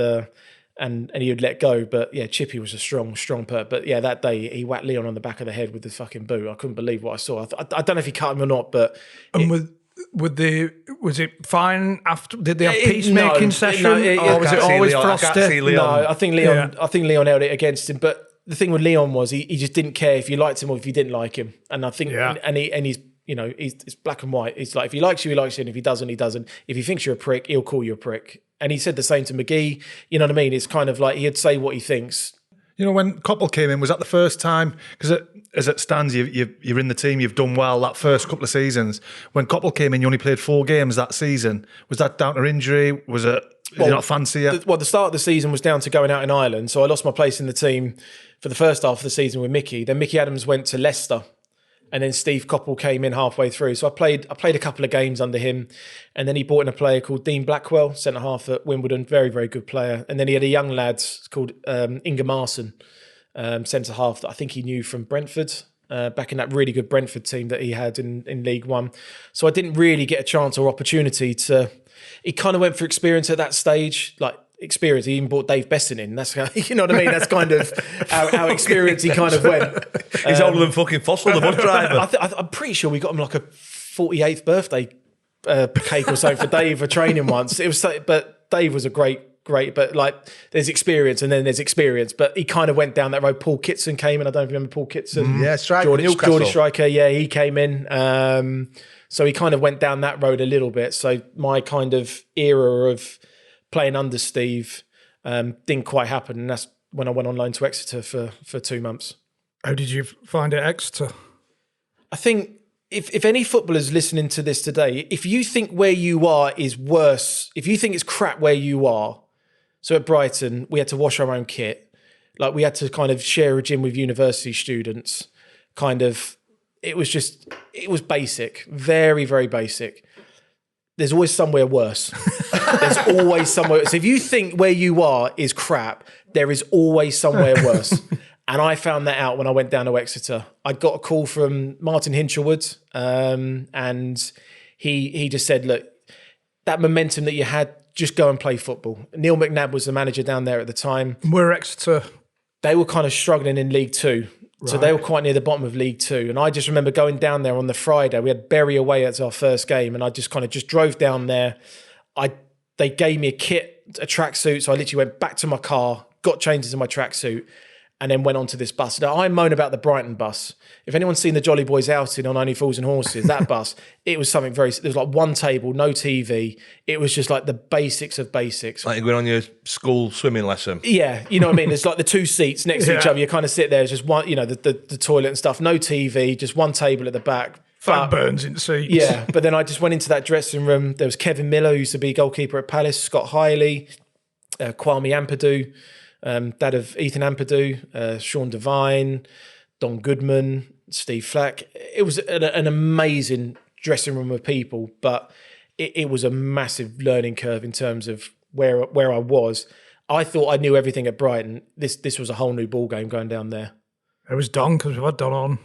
he would let go. But yeah, Chippy was a strong per. But yeah, that day he whacked Leon on the back of the head with the fucking boot. I couldn't believe what I saw. I don't know if he cut him or not, but was it fine after? Did they have peacemaking session, or was it always frosty? No, I think Leon held it against him. But the thing with Leon was he just didn't care if you liked him or if you didn't like him. And I think and he's it's black and white. It's like, if he likes you, he likes you. And if he doesn't, he doesn't. If he thinks you're a prick, he'll call you a prick. And he said the same to McGee. You know what I mean? It's kind of like he'd say what he thinks. You know, when Coppell came in, was that the first time? Because as it stands, you're in the team, you've done well that first couple of seasons. When Coppell came in, you only played 4 games that season. Was that down to injury? Was it, did you not fancy it? The start of the season was down to going out in Ireland. So I lost my place in the team for the first half of the season with Mickey. Then Mickey Adams went to Leicester. And then Steve Coppell came in halfway through. So I played a couple of games under him. And then he brought in a player called Dean Blackwell, centre-half at Wimbledon, very, very good player. And then he had a young lad called Inga Marson, centre-half, that I think he knew from Brentford, back in that really good Brentford team that he had in League One. So I didn't really get a chance or opportunity to... He kind of went for experience at that stage, like experience. He even brought Dave Besson in. That's how, you know what I mean? That's kind of how experienced he kind of went. He's older than fucking Fossil, the bus driver. I'm pretty sure we got him like a 48th birthday cake or something for Dave for training once. It was so, but Dave was a great, but like there's experience and then there's experience. But he kind of went down that road. Paul Kitson came in. I don't remember Paul Kitson. Yeah, striker. Geordie striker. Yeah, he came in. So he kind of went down that road a little bit. So my kind of era of playing under Steve didn't quite happen. And that's when I went on loan to Exeter for 2 months. How did you find it at Exeter? I think if any footballers listening to this today, if you think where you are is worse, if you think it's crap where you are, so at Brighton, we had to wash our own kit. Like we had to kind of share a gym with university students. It was basic, very, very basic. There's always somewhere worse. There's always somewhere. So if you think where you are is crap, there is always somewhere worse. And I found that out when I went down to Exeter. I got a call from Martin Hinchelwood, and he just said, look, that momentum that you had, just go and play football. Neil McNabb was the manager down there at the time. We're Exeter. They were kind of struggling in League Two. Right. So they were quite near the bottom of League Two. And I just remember going down there on the Friday. We had Bury away as our first game. And I just kind of just drove down there. They gave me a kit, a tracksuit. So I literally went back to my car, got changed into my tracksuit, and then went onto this bus. Now, I moan about the Brighton bus. If anyone's seen the Jolly Boys outing on Only Fools and Horses, that bus, it was something there was like one table, no TV. It was just like the basics of basics. Like you're going on your school swimming lesson. Yeah, you know what I mean? There's like the 2 seats next to each other. You kind of sit there, it's just one, the toilet and stuff, no TV, just one table at the back. Fat burns in seats. Yeah, but then I just went into that dressing room. There was Kevin Miller, who used to be goalkeeper at Palace, Scott Hiley, Kwame Ampadu, dad of Ethan Ampadu, Sean Devine, Don Goodman, Steve Flack. It was an amazing dressing room of people, but it was a massive learning curve in terms of where I was. I thought I knew everything at Brighton. This was a whole new ball game going down there. It was Don, because we've had Don on.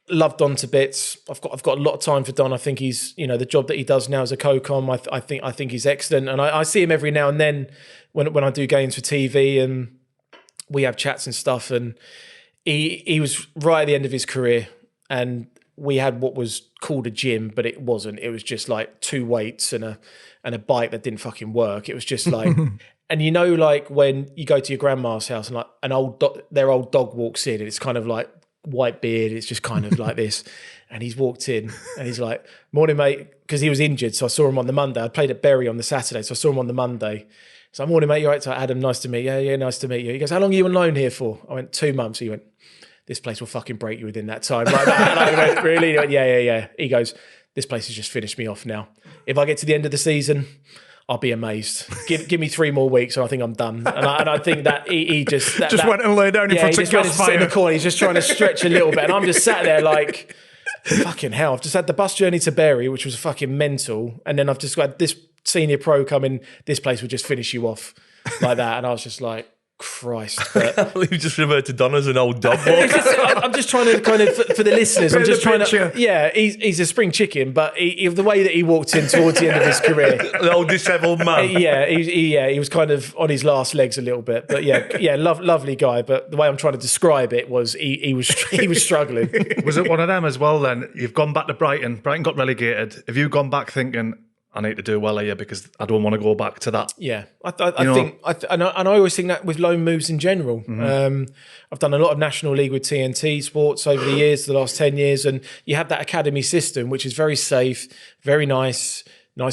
Love Don to bits. I've got a lot of time for Don. I think he's, the job that he does now as a co-com, I think he's excellent. And I see him every now and then when I do games for TV and we have chats and stuff. And he was right at the end of his career, and we had what was called a gym, but it wasn't. It was just like 2 weights and a bike that didn't fucking work. It was just like, and like when you go to your grandma's house and like their old dog walks in, and it's kind of like white beard, it's just kind of like this, and he's walked in and he's like, morning mate, because he was injured, so I saw him on the Monday. I played at Bury on the Saturday, so I saw him on the Monday. So, morning mate, you all right? So Adam, nice to meet you. Yeah, nice to meet you. He goes, how long are you on loan here for? I went, 2 months. He went, this place will fucking break you within that time. Like that. And I went, really? He went, yeah. He goes, this place has just finished me off now. If I get to the end of the season, I'll be amazed. Give me 3 more weeks and I think I'm done. And I think that he just... went and lay down in front of gas fire. In the corner. He's just trying to stretch a little bit. And I'm just sat there like, fucking hell. I've just had the bus journey to Bury, which was fucking mental. And then I've just got this senior pro come in. This place will just finish you off like that. And I was just like, Christ. But You just referred to Don as an old dog. I'm just trying to kind of, for the listeners, I'm just trying to, he's a spring chicken, but the way that he walked in towards the end of his career. The old dishevelled man. He was kind of on his last legs a little bit. But lovely guy. But the way I'm trying to describe it was he was struggling. Was it one of them as well then? You've gone back to Brighton. Brighton got relegated. Have you gone back thinking, I need to do well here because I don't want to go back to that. Yeah, I think, and I always think that with loan moves in general. I've done a lot of National League with TNT Sports over the years, the last 10 years, and you have that academy system, which is very safe, very nice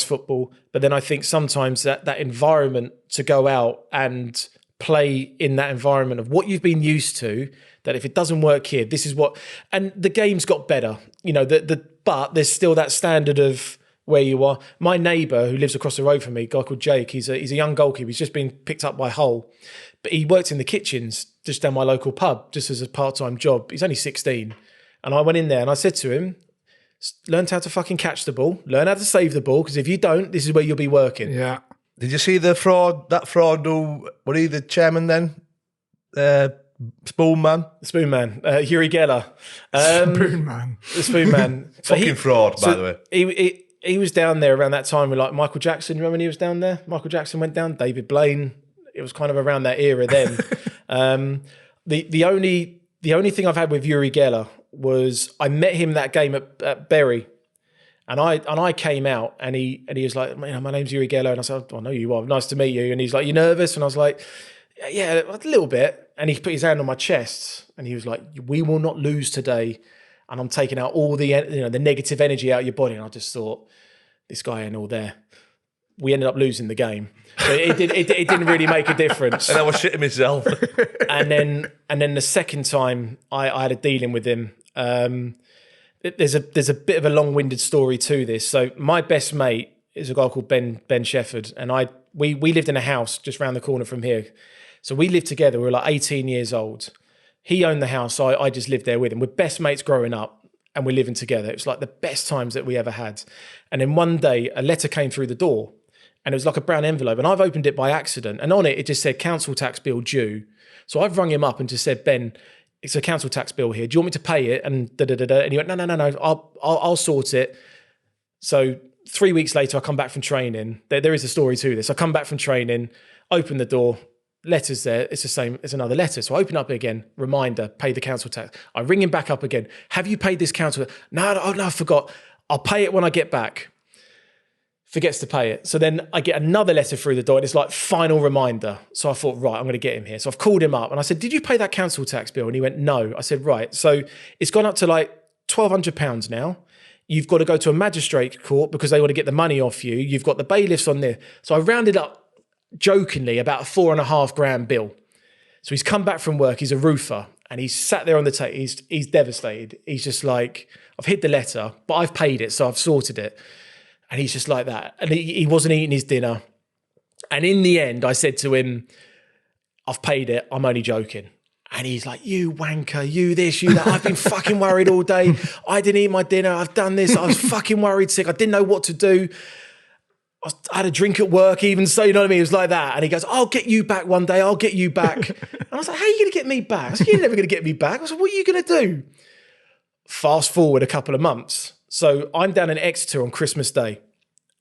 football. But then I think sometimes that environment to go out and play in that environment of what you've been used to, that if it doesn't work here, this is what, and the game's got better, but there's still that standard of where you are. My neighbour who lives across the road from me, a guy called Jake, he's a young goalkeeper. He's just been picked up by Hull, but he worked in the kitchens just down my local pub, just as a part-time job. He's only 16. And I went in there and I said to him, learn how to fucking catch the ball, learn how to save the ball, because if you don't, this is where you'll be working. Yeah. Did you see that fraud who, were he the chairman then? Spoon man? The Spoon Man, Uri Geller. Spoon Man. The Spoon Man. Fucking fraud, by the way. He was down there around that time with like Michael Jackson. Remember when he was down there? Michael Jackson went down, David Blaine. It was kind of around that era then. The only thing I've had with Yuri Geller was I met him that game at Bury. And I came out and he was like, my name's Uri Geller. And I said, I know you are. Nice to meet you. And he's like, you nervous? And I was like, yeah, a little bit. And he put his hand on my chest and he was like, we will not lose today. And I'm taking out all the the negative energy out of your body. And I just thought, this guy ain't all there. We ended up losing the game. So it didn't really make a difference. And I was shitting myself. and then the second time I had a dealing with him. There's a bit of a long-winded story to this. So my best mate is a guy called Ben Shefford, and we lived in a house just round the corner from here. So we lived together. We were like 18 years old. He owned the house, so I just lived there with him. We're best mates growing up, and we're living together. It was like the best times that we ever had. And then one day, a letter came through the door, and it was like a brown envelope, and I've opened it by accident, and on it just said council tax bill due. So I've rung him up and just said, Ben, it's a council tax bill here. Do you want me to pay it? And And he went, no, I'll sort it. So 3 weeks later, I come back from training. There is a story to this. I come back from training, open the door, letters there. It's the same as another letter. So I open up again, reminder, pay the council tax. I ring him back up again. Have you paid this council? No, I forgot. I'll pay it when I get back. Forgets to pay it. So then I get another letter through the door and it's like final reminder. So I thought, right, I'm going to get him here. So I've called him up and I said, did you pay that council tax bill? And he went, no. I said, right. So it's gone up to like £1,200 now. You've got to go to a magistrate court because they want to get the money off you. You've got the bailiffs on there. So I rounded up jokingly about a £4,500 bill. So he's come back from work. He's a roofer and he's sat there on the table. He's devastated. He's just like, I've hid the letter, but I've paid it. So I've sorted it. And he's just like that. And he wasn't eating his dinner. And in the end, I said to him, I've paid it. I'm only joking. And he's like, you wanker, you this, you that. I've been fucking worried all day. I didn't eat my dinner. I've done this. I was fucking worried sick. I didn't know what to do. I had a drink at work even. So, you know what I mean? It was like that. And he goes, I'll get you back one day. I'll get you back. And I was like, how are you going to get me back? I said, you're never going to get me back. I was like, what are you going to do? Fast forward a couple of months. So I'm down in Exeter on Christmas Day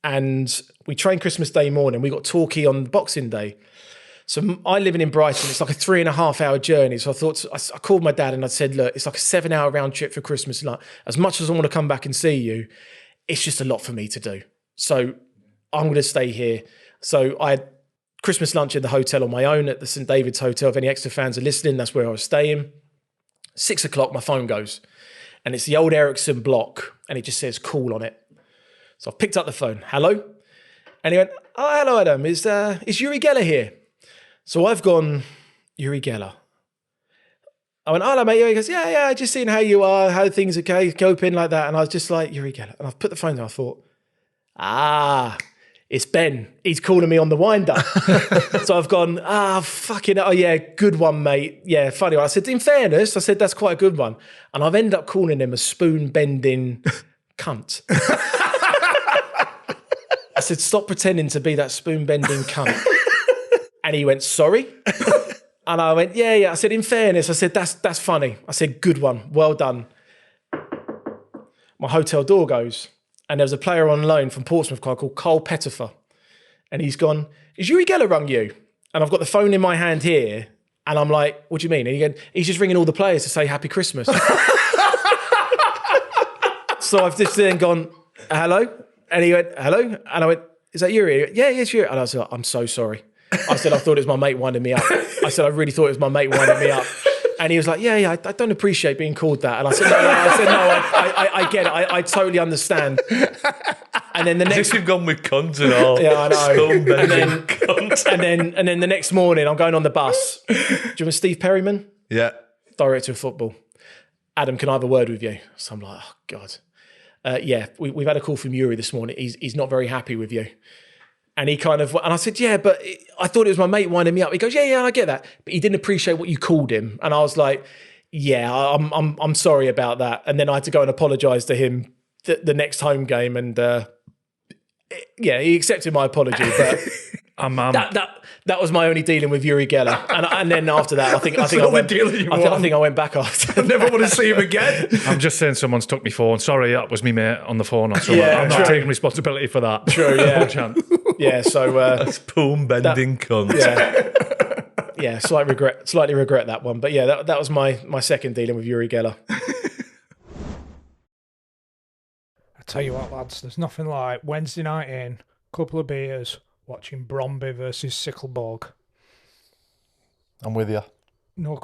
and we train Christmas Day morning. We got Torquay on Boxing Day. So I living in Brighton, it's like a 3.5 hour journey. So I called my dad and I said, look, it's like a 7 hour round trip for Christmas. Like, as much as I want to come back and see you, it's just a lot for me to do. So I'm going to stay here. So I had Christmas lunch in the hotel on my own at the St. David's Hotel. If any Exeter fans are listening, that's where I was staying. 6 o'clock, my phone goes. And it's the old Ericsson block, and it just says call on it. So I picked up the phone. Hello? And he went, oh, hello, Adam. Is Yuri Geller here? So I've gone, Yuri Geller. I went, hello, mate. He goes, yeah, just seeing how you are, how things are coping like that. And I was just like, Yuri Geller. And I've put the phone down. I thought, it's Ben. He's calling me on the wind-up. So I've gone, fucking, oh yeah, good one, mate. Yeah, funny one. I said, in fairness, that's quite a good one. And I've ended up calling him a spoon-bending cunt. I said, stop pretending to be that spoon-bending cunt. And he went, sorry? And I went, yeah. I said, in fairness, that's funny. I said, good one, well done. My hotel door goes. And there was a player on loan from Portsmouth called Cole Pettifer. And he's gone, is Yuri Geller rung you? And I've got the phone in my hand here. And I'm like, what do you mean? And he's just ringing all the players to say Happy Christmas. So I've just then gone, hello? And he went, hello? And I went, is that Yuri? He went, yeah, yes, Yuri. And I was like, I'm so sorry. I said, I thought it was my mate winding me up. I said, I really thought it was my mate winding me up. And he was like, yeah, I don't appreciate being called that. And I said, no, I get it. I totally understand. And then the next... As if you've gone with cunt and all. Yeah, I know. And then the next morning, I'm going on the bus. Do you remember Steve Perryman? Yeah. Director of football. Adam, can I have a word with you? So I'm like, oh, God. Yeah, we've had a call from Yuri this morning. He's not very happy with you. And he kind of, and I said, yeah, but I thought it was my mate winding me up. He goes, yeah, I get that. But he didn't appreciate what you called him. And I was like, yeah, I'm sorry about that. And then I had to go and apologise to him the next home game. And yeah, he accepted my apology. But that was my only dealing with Uri Geller. And then after that, I think I went back after. I never want to see him again. I'm just saying someone's took me phone. Sorry, that was me mate on the phone or something. Yeah, I'm not taking responsibility for that. True, yeah. Yeah, so... That's poom bending cunt. Yeah, slightly regret that one. But yeah, that was my second dealing with Yuri Geller. I tell you what, lads, there's nothing like Wednesday night in, couple of beers, watching Bromby versus Sickleborg. I'm with you. You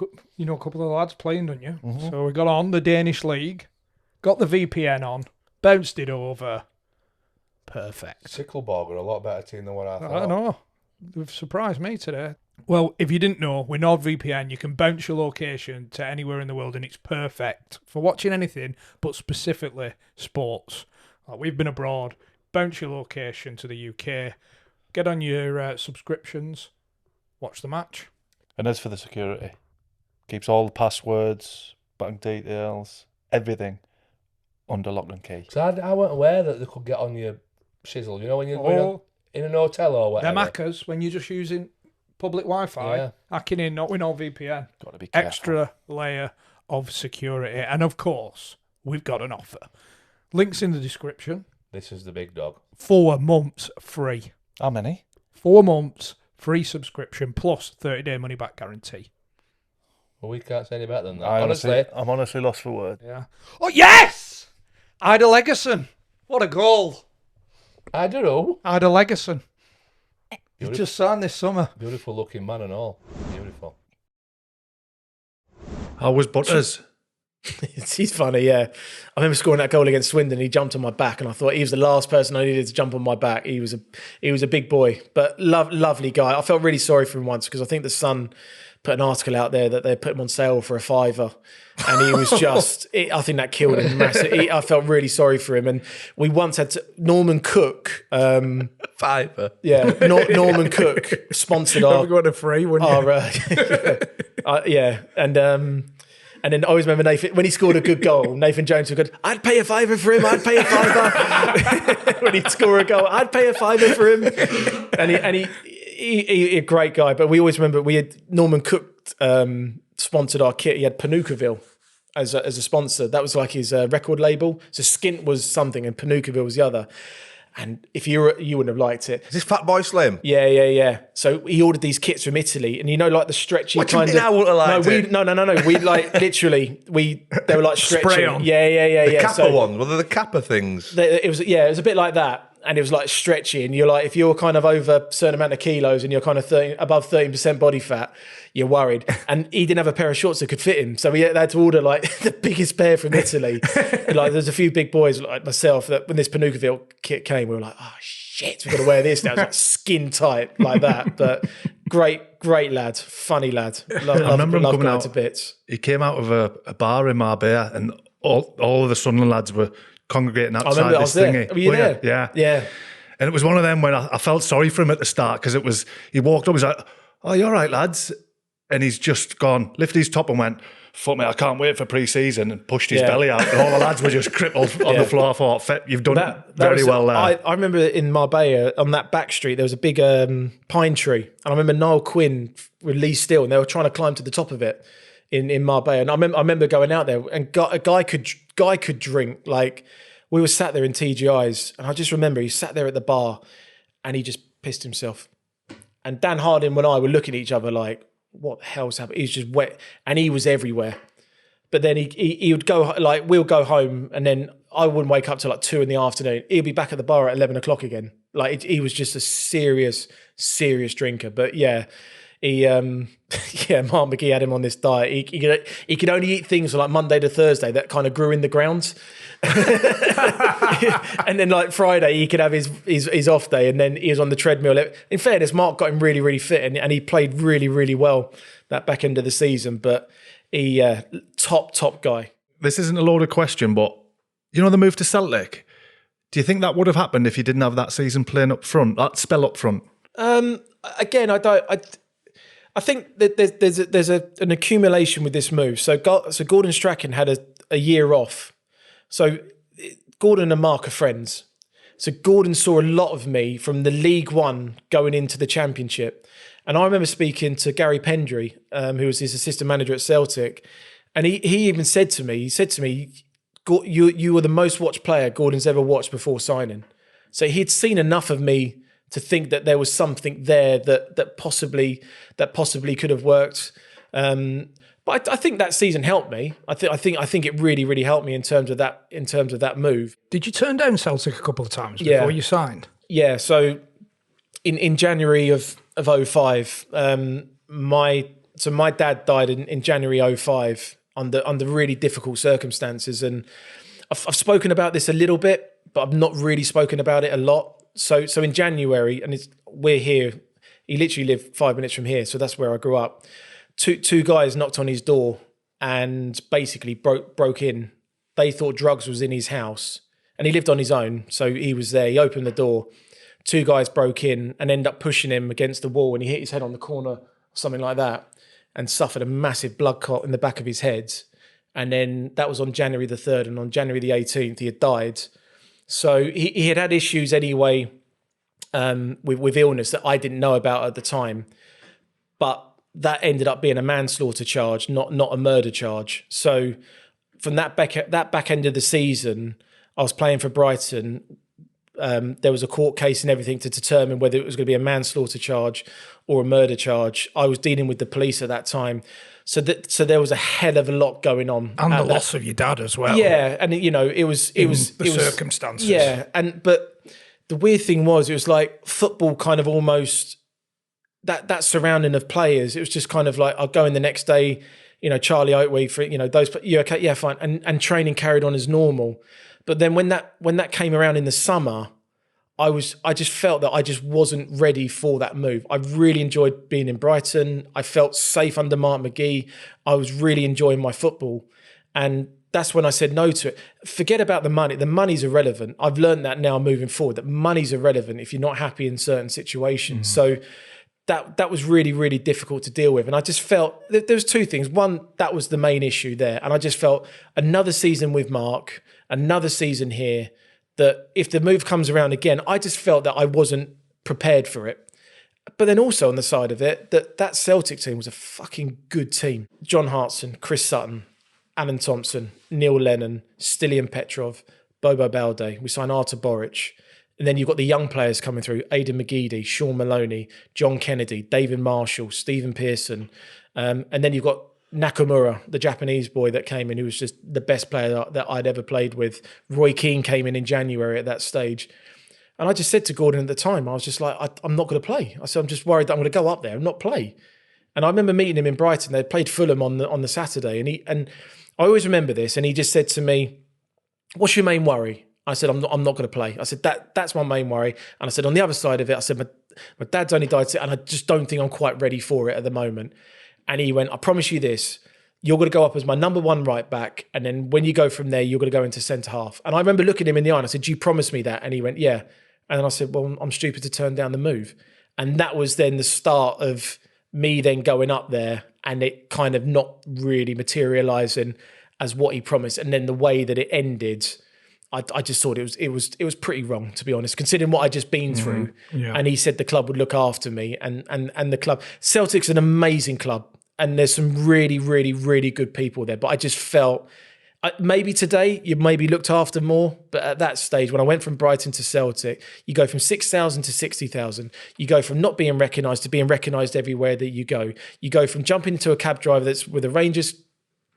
know a couple of lads playing, don't you? Mm-hmm. So we got on the Danish league, got the VPN on, bounced it over. Perfect. Sickleborg are a lot better team than what I thought. I know. They've surprised me today. Well, if you didn't know, with NordVPN, you can bounce your location to anywhere in the world, and it's perfect for watching anything, but specifically sports. Like we've been abroad, bounce your location to the UK, get on your subscriptions, watch the match. And as for the security, keeps all the passwords, bank details, everything under lock and key. So I wasn't aware that they could get on your shizzle. You know when you're in an hotel or whatever. Them hackers, when you're just using public Wi-Fi, hacking in, not with NordVPN. Got to be careful. Extra layer of security. And of course, we've got an offer. Links in the description. This is the big dog. 4 months free. How many? 4 months free subscription plus 30-day money-back guarantee. Well, we can't say any better than that. I'm honestly lost for words. Yeah. Oh, yes! Ida Legerson. What a goal. I don't know. Ida Legerson. He just signed this summer. Beautiful looking man and all. Beautiful. How was Butters? He's funny, yeah. I remember scoring that goal against Swindon. He jumped on my back, and I thought he was the last person I needed to jump on my back. He was a big boy, but lovely guy. I felt really sorry for him once because I think the Sun put an article out there that they put him on sale for £5, and he was just. I think that killed him massively. I felt really sorry for him, and we once had Norman Cook. £5. Yeah, Norman Cook sponsored our. Probably got a free, wouldn't you? Yeah, and then I always remember Nathan, when he scored a good goal, Nathan Jones would go, I'd pay £5 for him, I'd pay £5. When he'd score a goal, I'd pay £5 for him. And he a great guy, but we always remember we had Norman Cook sponsored our kit. He had Panucaville as a sponsor. That was like his record label. So Skint was something and Panucaville was the other. And if you wouldn't have liked it. Is this Fatboy Slim? Yeah. So he ordered these kits from Italy, and like the stretchy what kind of. I wouldn't have liked it. No. We like literally they were like stretchy. Spray on. Yeah. The Kappa ones. Were they the Kappa things? It was a bit like that, and it was like stretchy. And you're like, if you're kind of over a certain amount of kilos and you're kind of above 13% body fat, you're worried. And he didn't have a pair of shorts that could fit him, so we had to order like the biggest pair from Italy. Like there's a few big boys like myself that when this Panucaville kit came, we were like, oh shit, we've got to wear this now. It's like skin tight like that. But great lad, funny lad. I remember him coming out to bits. He came out of a bar in Marbella, and all of the Sunderland lads were congregating outside this thingy. Were you there? Yeah. And it was one of them when I felt sorry for him at the start because he walked up, he's like, oh, you all right, lads? And he's just gone, lifted his top and went, fuck me, I can't wait for pre-season, and pushed his belly out. And all the lads were just crippled on the floor. I thought, you've done that very well there. I remember in Marbella, on that back street, there was a big pine tree. And I remember Niall Quinn with Lee Steele, and they were trying to climb to the top of it in Marbella. And I remember going out there, and a guy could drink. Like, we were sat there in TGI's, and I just remember he sat there at the bar, and he just pissed himself. And Dan Harding and I were looking at each other like, what the hell's happened? He was just wet, and he was everywhere. But then he would go, like, we'll go home, and then I wouldn't wake up till like 2 PM. He'd be back at the bar at 11 o'clock again. Like, he was just a serious drinker. But yeah, Mark McGee had him on this diet. He could only eat things like Monday to Thursday that kind of grew in the ground. And then like Friday, he could have his off day, and then he was on the treadmill. In fairness, Mark got him really, really fit, and he played really, really well that back end of the season. But he, top guy. This isn't a loaded question, but you know the move to Celtic? Do you think that would have happened if you didn't have that season playing up front, that spell up front? Again, I think that there's an accumulation with this move. So Gordon Strachan had a year off. So Gordon and Mark are friends. So Gordon saw a lot of me from the League One going into the Championship. And I remember speaking to Gary Pendry, who was his assistant manager at Celtic. And he even said to me, you were the most watched player Gordon's ever watched before signing. So he'd seen enough of me to think that there was something there that possibly could have worked. But I think that season helped me. I think it really, really helped me in terms of that move. Did you turn down Celtic a couple of times before you signed? Yeah. So in January of 05, my dad died in January 05 under really difficult circumstances, and I've spoken about this a little bit, but I've not really spoken about it a lot. So in January, and we're here. He literally lived 5 minutes from here, so that's where I grew up. Two guys knocked on his door and basically broke in. They thought drugs was in his house, and he lived on his own, so he was there. He opened the door. Two guys broke in and ended up pushing him against the wall, and he hit his head on the corner or something like that, and suffered a massive blood clot in the back of his head. And then that was on January the 3rd, and on January the 18th, he had died. So he had issues anyway with illness that I didn't know about at the time. But that ended up being a manslaughter charge, not a murder charge. So from that back end of the season, I was playing for Brighton. There was a court case and everything to determine whether it was going to be a manslaughter charge or a murder charge. I was dealing with the police at that time. So there was a hell of a lot going on. And the loss of your dad as well. Yeah, and it was circumstances. Yeah, but the weird thing was, it was like football kind of almost that surrounding of players. It was just kind of like, I'll go in the next day, Charlie Oatway for those. You okay? Yeah, fine. And training carried on as normal. But then when that came around in the summer, I just felt that I just wasn't ready for that move. I really enjoyed being in Brighton. I felt safe under Mark McGee. I was really enjoying my football. And that's when I said no to it. Forget about the money. The money's irrelevant. I've learned that now moving forward, that money's irrelevant if you're not happy in certain situations. So that was really, really difficult to deal with. And I just felt that there was two things. One, that was the main issue there. And I just felt another season with Mark, another season here, that if the move comes around again, I just felt that I wasn't prepared for it. But then also on the side of it, that Celtic team was a fucking good team. John Hartson, Chris Sutton, Alan Thompson, Neil Lennon, Stilian Petrov, Bobo Balde. We signed Artur Boric. And then you've got the young players coming through, Aidan McGeady, Sean Maloney, John Kennedy, David Marshall, Stephen Pearson. And then you've got Nakamura, the Japanese boy that came in, who was just the best player that I'd ever played with. Roy Keane came in January at that stage. And I just said to Gordon at the time, I was just like, I'm not going to play. I said, I'm just worried that I'm going to go up there and not play. And I remember meeting him in Brighton. They played Fulham on the Saturday. And I always remember this. And he just said to me, what's your main worry? I said, I'm not going to play. I said, that's my main worry. And I said, on the other side of it, I said, my dad's only died, and I just don't think I'm quite ready for it at the moment. And he went, I promise you this, you're going to go up as my number one right back. And then when you go from there, you're going to go into centre half. And I remember looking him in the eye and I said, do you promise me that? And he went, yeah. And then I said, well, I'm stupid to turn down the move. And that was then the start of me then going up there and it kind of not really materialising as what he promised. And then the way that it ended, I just thought it was pretty wrong, to be honest, considering what I'd just been through. Yeah. And he said the club would look after me, and the club. Celtic's an amazing club, and there's some really, really, really good people there. But I just felt maybe today you maybe looked after more, but at that stage when I went from Brighton to Celtic, you go from 6,000 to 60,000. You go from not being recognised to being recognised everywhere that you go. You go from jumping into a cab driver that's with a Rangers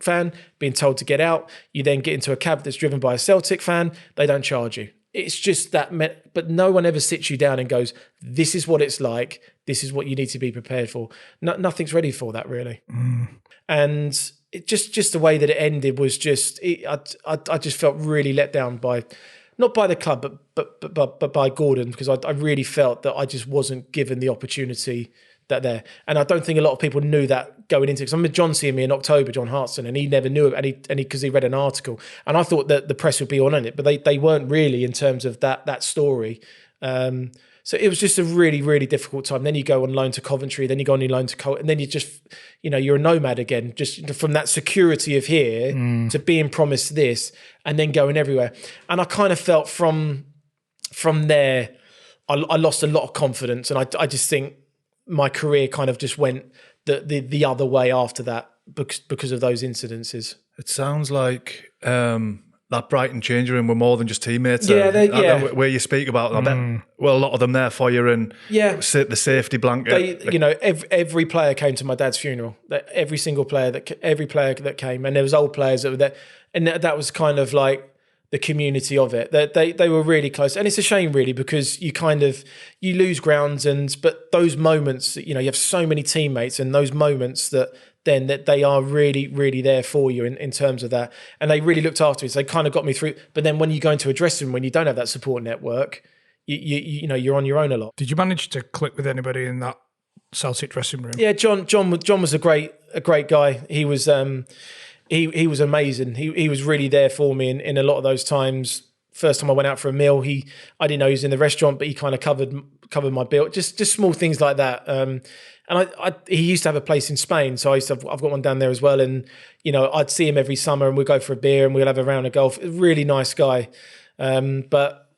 fan being told to get out. You then get into a cab that's driven by a Celtic fan. They don't charge you. It's just that, but no one ever sits you down and goes, this is what it's like. This is what you need to be prepared for. Nothing's ready for that, really. And it just the way that it ended was just, I just felt really let down by, not by the club, but by Gordon, because I really felt that I just wasn't given the opportunity that there. And I don't think a lot of people knew that going into it. Because I remember John seeing me in October, John Hartson, and he never knew it, and because he read an article. And I thought that the press would be on it, but they weren't really in terms of that story. So it was just a really, really difficult time. Then you go on loan to Coventry, then you go on loan to Coppell, and then you just, you're a nomad again, just from that security of here to being promised this and then going everywhere. And I kind of felt from there, I lost a lot of confidence, and I just think my career kind of just went the other way after that because of those incidences. It sounds like that Brighton changing room were more than just teammates. Where you speak about, I bet, well, a lot of them there for you, and the safety blanket. Every player came to my dad's funeral. Every single player that came, and there was old players that were there, and that was kind of like the community of it. They were really close, and it's a shame really, because you lose grounds, but those moments, you have so many teammates, and those moments that they are really, really there for you in terms of that, and they really looked after me. So they kind of got me through. But then when you go into a dressing room, when you don't have that support network, you're on your own a lot. Did you manage to click with anybody in that Celtic dressing room? Yeah, John was a great guy. He was he was amazing. He was really there for me in a lot of those times. First time I went out for a meal, I didn't know he was in the restaurant, but he kind of covered my bill. Just small things like that. And he used to have a place in Spain, so I've got one down there as well. And I'd see him every summer, and we'd go for a beer, and we'd have a round of golf. Really nice guy. But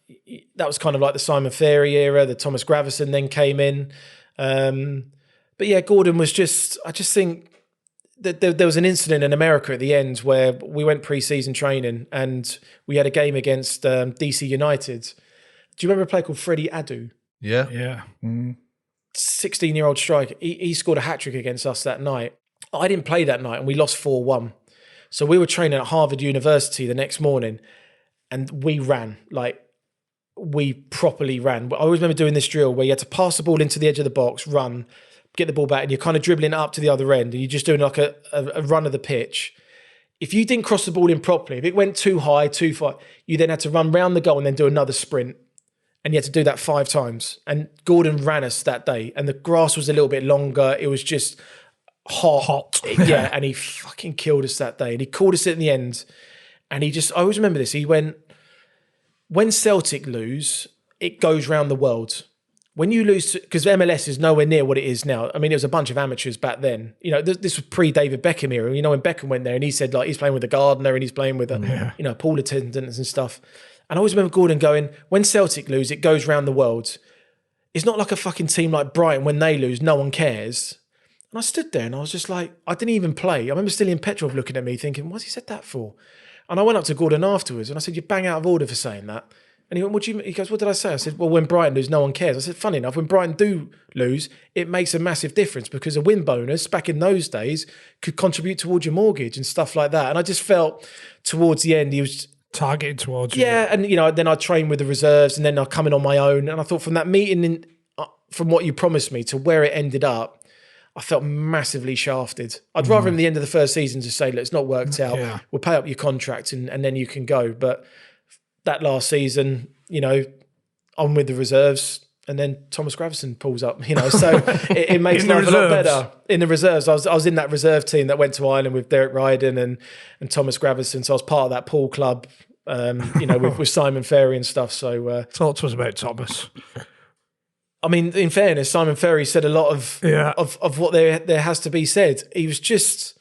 that was kind of like the Simon Ferry era. The Thomas Gravesen then came in. But yeah, Gordon was just. I just think that there was an incident in America at the end where we went pre-season training, and we had a game against DC United. Do you remember a player called Freddie Adu? Yeah. 16-year-old striker. He scored a hat-trick against us that night. I didn't play that night, and we lost 4-1. So we were training at Harvard University the next morning, and we ran. We properly ran. I always remember doing this drill where you had to pass the ball into the edge of the box, run, get the ball back, and you're kind of dribbling up to the other end, and you're just doing like a run of the pitch. If you didn't cross the ball in properly, if it went too high, too far, you then had to run round the goal and then do another sprint. And you had to do that 5 times. And Gordon ran us that day, and the grass was a little bit longer. It was just hot. Yeah, and he fucking killed us that day. And he called us at the end. And I always remember this. He went, when Celtic lose, it goes round the world. When you lose, because MLS is nowhere near what it is now. I mean, it was a bunch of amateurs back then. This was pre-David Beckham era. When Beckham went there, and he said he's playing with a gardener, and he's playing with a pool attendants and stuff. And I always remember Gordon going, when Celtic lose, it goes round the world. It's not like a fucking team like Brighton. When they lose, no one cares. And I stood there and I was just like, I didn't even play. I remember Stilian Petrov looking at me thinking, what's he said that for? And I went up to Gordon afterwards and I said, you're bang out of order for saying that. And he went, what do you mean? He goes, what did I say? I said, well, when Brighton lose, no one cares. I said, funny enough, when Brighton do lose, it makes a massive difference, because a win bonus back in those days could contribute towards your mortgage and stuff like that. And I just felt towards the end, he was targeted towards you. Yeah, and then I trained with the reserves, and then I come in on my own. And I thought from that meeting, from what you promised me to where it ended up, I felt massively shafted. I'd rather him at the end of the first season just say, look, it's not worked out. Yeah. We'll pay up your contract and then you can go. But that last season, I'm with the reserves, and then Thomas Gravesen pulls up, so it makes life a lot better. In the reserves, I was in that reserve team that went to Ireland with Derek Ryden and Thomas Gravesen, so I was part of that pool club, with Simon Ferry and stuff. So talk to us about Thomas. I mean, in fairness, Simon Ferry said a lot of what there has to be said. He was just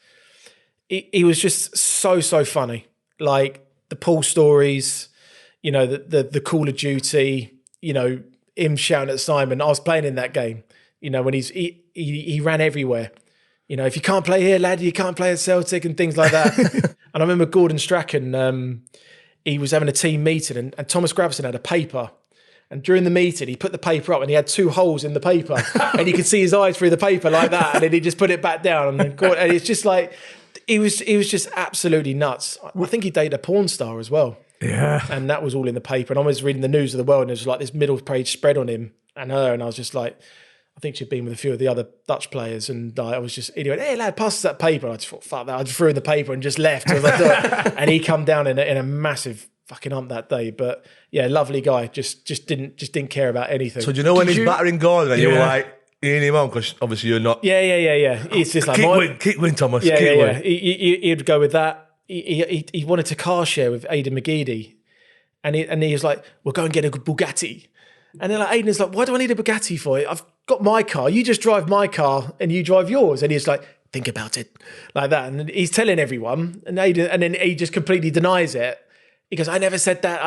so funny. Like the pool stories, the Call of Duty, him shouting at Simon. I was playing in that game, when he ran everywhere. If you can't play here, lad, you can't play at Celtic and things like that. And I remember Gordon Strachan, he was having a team meeting and Thomas Gravesen had a paper. And during the meeting, he put the paper up and he had 2 holes in the paper and you could see his eyes through the paper like that. And then he just put it back down. And it's just like, He was just absolutely nuts. I think he dated a porn star as well. Yeah. And that was all in the paper. And I was reading the News of the World, and there was like this middle page spread on him and her. And I was just like, I think she'd been with a few of the other Dutch players. And I was just, he went, hey lad, pass us that paper. I just thought, fuck that. I just threw in the paper and just left. And he come down in a massive fucking hump that day. But yeah, lovely guy. Just didn't care about anything. So do you know when he's battering Gordon and you were like, eating him on because obviously you're not. Yeah. It's just like keep win, Thomas. Yeah, keep win. He'd go with that. He wanted to car share with Aidan McGee, and he was like, "We'll go and get a Bugatti." And then like Aidan's like, "Why do I need a Bugatti for it? I've got my car. You just drive my car and you drive yours." And he's like, "Think about it," like that. And he's telling everyone, and Aidan, and then he just completely denies it. He goes, I never said that.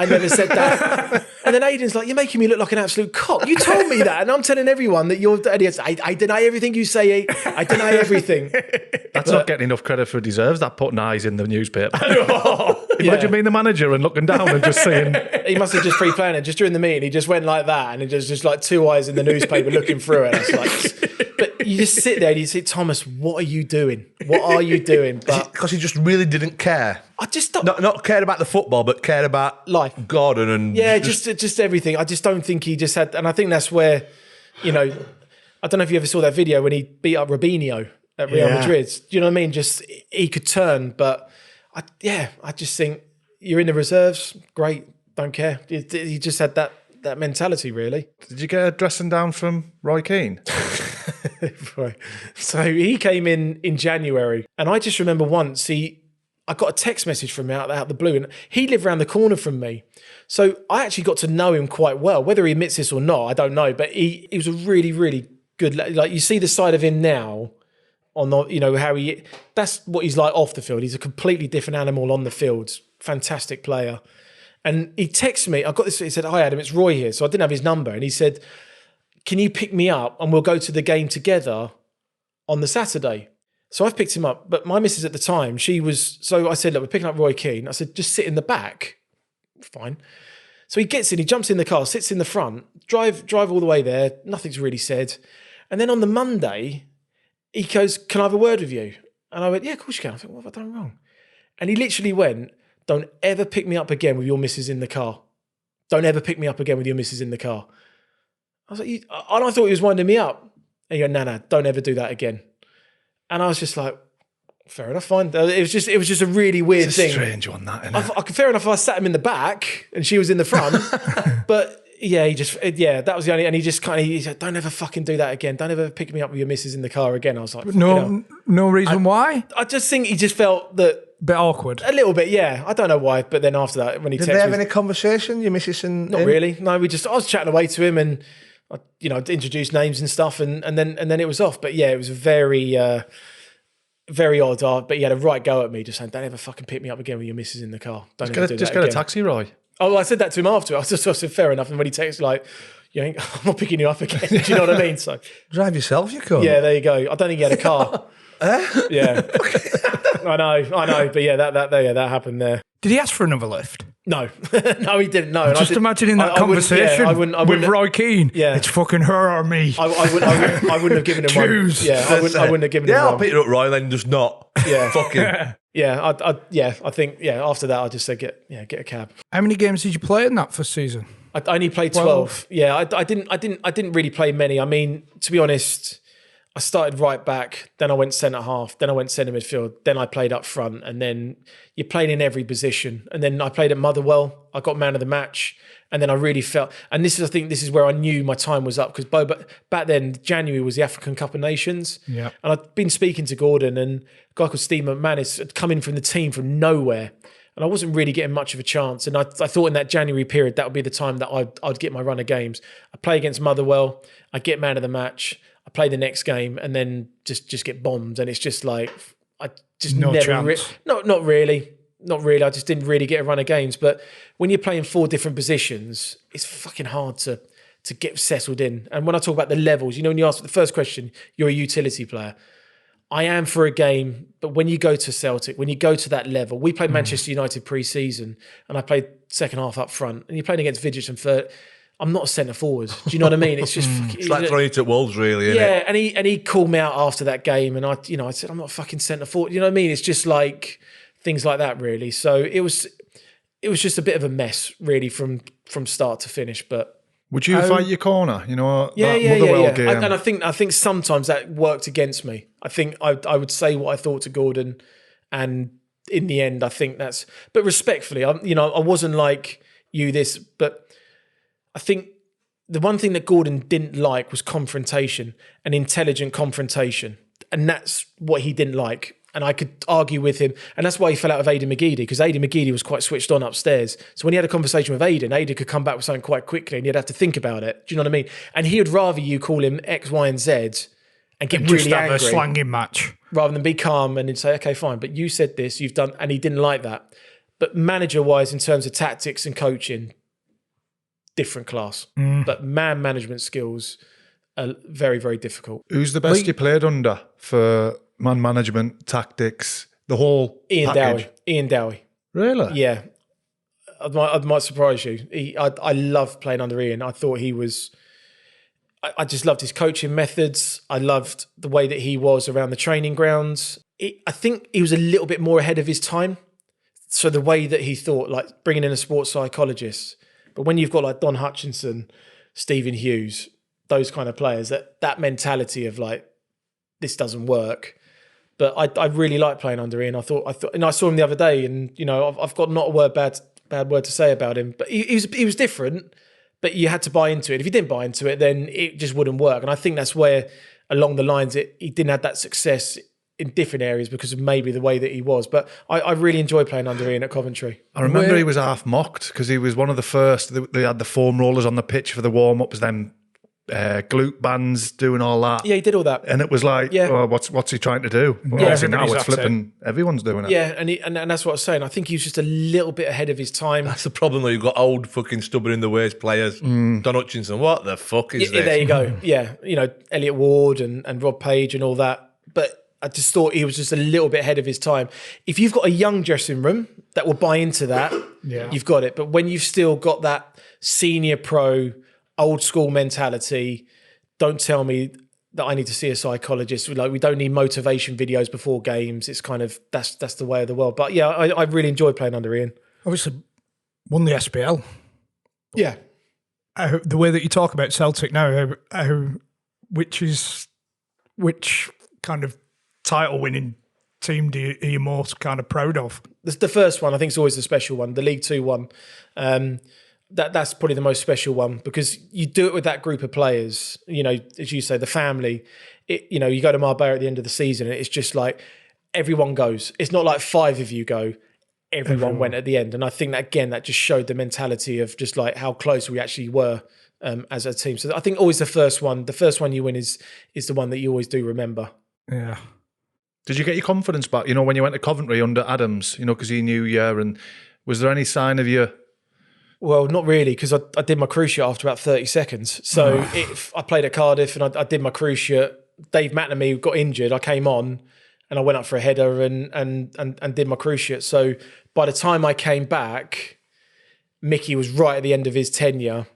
And then Aidan's like, you're making me look like an absolute cock. You told me that. And I'm telling everyone that you're, and he goes, I deny everything you say. I deny everything. That's not getting enough credit for it deserves, that putting eyes in the newspaper. Imagine being the manager and looking down and just saying. He must have just pre-planned it. Just during the meeting, he just went like that. And it just like two eyes in the newspaper looking through it. It's like, but you just sit there and you say, Thomas, what are you doing? What are you doing? Because he just really didn't care. I just don't. Not cared about the football, but cared about life, Gordon, and just everything. I just don't think he just had, and I think that's where, I don't know if you ever saw that video when he beat up Robinho at Real Madrid. Do you know what I mean? Just he could turn, but I just think you're in the reserves, great, don't care. He just had that mentality, really. Did you get a dressing down from Roy Keane? Right. So he came in January, and I just remember once I got a text message from him out the blue, and he lived around the corner from me. So I actually got to know him quite well. Whether he admits this or not, I don't know. But he was a really, really good, like you see the side of him now on the, how that's what he's like off the field. He's a completely different animal on the field. Fantastic player. And he texted me, I got this, he said, hi Adam, it's Roy here. So I didn't have his number. And he said, can you pick me up and we'll go to the game together on the Saturday? So I've picked him up, but my missus at the time, so I said, look, we're picking up Roy Keane. I said, just sit in the back. Fine. So he gets in, he jumps in the car, sits in the front, drive all the way there. Nothing's really said. And then on the Monday, he goes, can I have a word with you? And I went, yeah, of course you can. I thought, what have I done wrong? And he literally went, don't ever pick me up again with your missus in the car. Don't ever pick me up again with your missus in the car. I was like, and I thought he was winding me up. And he went, no, don't ever do that again. And I was just like, fair enough, fine. It was just a really weird thing. It's a strange one, that, isn't it? Fair enough, I sat him in the back and she was in the front. But yeah, that was the only, and he said, don't ever fucking do that again. Don't ever pick me up with your missus in the car again. I was like, no reason why? I just think he just felt that. Bit awkward. A little bit, yeah. I don't know why, but then after that, when he did they have any conversation, your missus and not really. No, I was chatting away to him and introduced names and stuff, and then it was off. But yeah, it was very very odd. But he had a right go at me, just saying, "Don't ever fucking pick me up again with your missus in the car. Don't ever do that just get a taxi, Roy." Oh, I said that to him after. I said, fair enough. And when he texted like, I'm not picking you up again. Do you know what I mean? So drive yourself, you could. Yeah, there you go. I don't think he had a car. Yeah. I know, but yeah, that happened there. Did he ask for another lift? No, no, he didn't. No, just imagining that conversation with Roy Keane. Yeah, it's fucking her or me. I wouldn't have given him Choose. one. Yeah, I wouldn't have given him one. Yeah, I'll pick it up, Roy, then just not. Yeah, fucking. Yeah, I think after that I just said get a cab. How many games did you play in that first season? I only played 12. Yeah, I didn't really play many. I mean, to be honest, I started right back, then I went centre half, then I went centre midfield, then I played up front, and then you're playing in every position. And then I played at Motherwell. I got man of the match, and then I really felt. And I think this is where I knew my time was up, because back then January was the African Cup of Nations. Yeah, and I'd been speaking to Gordon, and a guy called Steve McManus had come in from the team from nowhere. And I wasn't really getting much of a chance. And I thought in that January period, that would be the time that I'd get my run of games. I play against Motherwell, I get man of the match, I play the next game, and then just get bombed. And it's just like, I just no never... chance. Not really. I just didn't really get a run of games. But when you're playing 4 different positions, it's fucking hard to get settled in. And when I talk about the levels, when you ask the first question, you're a utility player. I am for a game, but when you go to Celtic, when you go to that level, we played Manchester United pre-season, and I played second half up front, and you're playing against Vidge and third. I'm not a centre forward. Do you know what I mean? It's just It's like throwing it at Wolves, really, isn't yeah. it? And he called me out after that game, and I said I'm not a fucking centre forward. You know what I mean? It's just like things like that, really. So it was just a bit of a mess, really, from start to finish. But would you fight your corner? You know, yeah. game. And I think sometimes that worked against me. I think I would say what I thought to Gordon, and in the end, I think that's. But respectfully, I wasn't like you this, but I think the one thing that Gordon didn't like was confrontation, an intelligent confrontation, and that's what he didn't like. And I could argue with him, and that's why he fell out of Aidan McGee, because Aidan McGee was quite switched on upstairs. So when he had a conversation with Aidan could come back with something quite quickly, and you'd have to think about it. Do you know what I mean? And he would rather you call him X, Y, and Z, and get really angry, a slanging match, rather than be calm and then say, "Okay, fine, but you said this, you've done," and he didn't like that. But manager-wise, in terms of tactics and coaching, different class. But man management skills are very, very difficult. Who's the best you played under for man management, tactics, the whole package? Ian Dowie. Really? Yeah. I might surprise you. I love playing under Ian. I thought he was... I just loved his coaching methods. I loved the way that he was around the training grounds. I think he was a little bit more ahead of his time. So the way that he thought, like bringing in a sports psychologist... But when you've got like Don Hutchinson, Stephen Hughes, those kind of players, that mentality of like, this doesn't work. But I really like playing under Ian. I thought, and I saw him the other day, and I've got not a bad word to say about him. But he was different. But you had to buy into it. If you didn't buy into it, then it just wouldn't work. And I think that's where, along the lines, he didn't have that success in different areas because of maybe the way that he was. But I really enjoyed playing under Ian at Coventry. I remember he was half mocked because he was one of the first. They had the foam rollers on the pitch for the warm-ups, then glute bands, doing all that. Yeah, he did all that. And it was like, what's he trying to do? Well, now it's flipping, everyone's doing it. Yeah, and that's what I was saying. I think he was just a little bit ahead of his time. That's the problem, though. You've got old fucking stubborn in the ways players. Don Hutchinson, what the fuck is this? There you go. Yeah, Elliot Ward and Rob Page and all that. But I just thought he was just a little bit ahead of his time. If you've got a young dressing room that will buy into that, you've got it. But when you've still got that senior pro, old school mentality, don't tell me that I need to see a psychologist. Like, we don't need motivation videos before games. It's kind of, that's the way of the world. But yeah, I really enjoyed playing under Ian. Obviously, won the SPL. Yeah. The way that you talk about Celtic now, which kind of title-winning team are you most kind of proud of? The first one, I think, is always the special one, the League 2 one. That's probably the most special one because you do it with that group of players, as you say, the family. You go to Marbella at the end of the season and it's just like everyone goes. It's not like 5 of you go. Everyone went at the end. And I think that, again, that just showed the mentality of just like how close we actually were as a team. So I think always the first one you win is the one that you always do remember. Yeah. Did you get your confidence back, when you went to Coventry under Adams, because he knew you, and was there any sign of you? Well, not really, because I did my cruciate after about 30 seconds. So I played at Cardiff and I did my cruciate. Dave McNamee got injured. I came on and I went up for a header and did my cruciate. So by the time I came back, Mickey was right at the end of his tenure.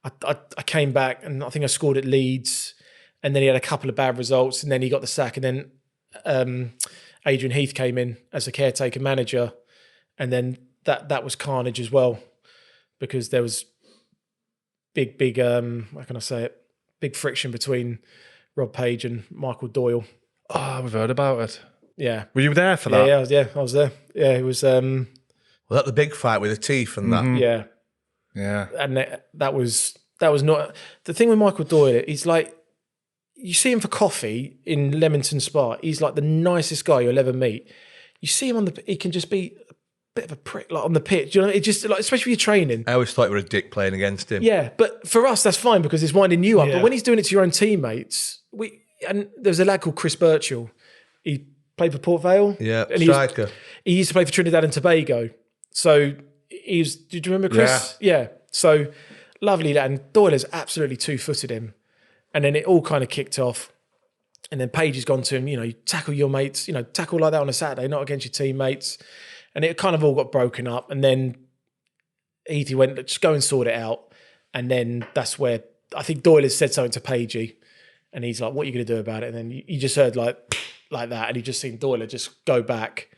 I came back and I think I scored at Leeds, and then he had a couple of bad results, and then he got the sack, and then Adrian Heath came in as a caretaker manager, and then that was carnage as well, because there was big how can I say it, big friction between Rob Page and Michael Doyle. Oh, we've heard about it. Yeah. Were you there for that? Yeah, I was there. Yeah, it was Was that the big fight with the teeth and that? Yeah. Yeah. And that was not the thing with Michael Doyle. He's like, you see him for coffee in Leamington Spa. He's like the nicest guy you'll ever meet. You see him he can just be a bit of a prick, like on the pitch. It just like, especially when you're training. I always thought you were a dick playing against him. Yeah, but for us that's fine because it's winding you up. Yeah. But when he's doing it to your own teammates, and there's a lad called Chris Birchall. He played for Port Vale. Yeah, and striker. He used to play for Trinidad and Tobago. So did you remember Chris? Yeah. So lovely lad. And Doyle has absolutely 2-footed him. And then it all kind of kicked off. And then Page has gone to him, you tackle your mates, tackle like that on a Saturday, not against your teammates. And it kind of all got broken up. And then Heathy went, just go and sort it out. And then that's where I think Doyle has said something to Pagey, and he's like, what are you going to do about it? And then you just heard like that, and you just seen Doyle just go back.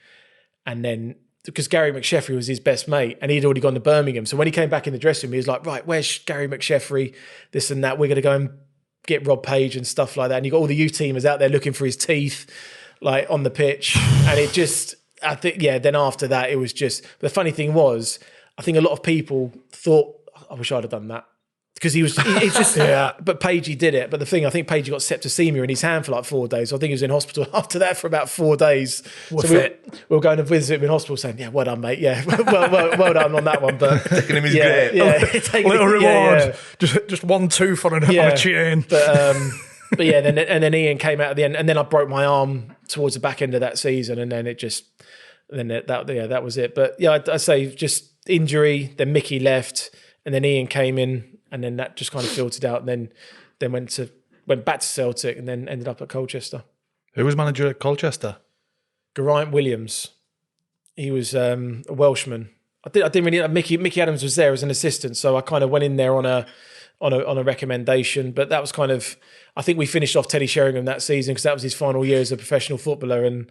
And then, because Gary McSheffrey was his best mate, and he'd already gone to Birmingham. So when he came back in the dressing room, he was like, right, where's Gary McSheffrey? This and that. We're going to go and get Rob Page and stuff like that. And you got all the youth teamers out there looking for his teeth, like on the pitch. And it just, I think, then after that, it was just, the funny thing was, I think a lot of people thought, I wish I'd have done that. Because he's just, but Pagey did it. But the thing, I think Pagey got septicemia in his hand for like 4 days. So I think he was in hospital after that for about 4 days. We were going to visit him in hospital saying, well done, mate. Yeah, well done on that one. But taking him his grave. Little reward. Just 1 tooth on a chain. But yeah, and then Ian came out at the end. And then I broke my arm towards the back end of that season. And then it just, that was it. But yeah, I'd say just injury, then Mickey left, and then Ian came in. And then that just kind of filtered out, and then went back to Celtic, and then ended up at Colchester. Who was manager at Colchester? Geraint Williams. He was a Welshman. I didn't really. Mickey Adams was there as an assistant, so I kind of went in there on a recommendation. But that was kind of, I think we finished off Teddy Sheringham that season because that was his final year as a professional footballer, and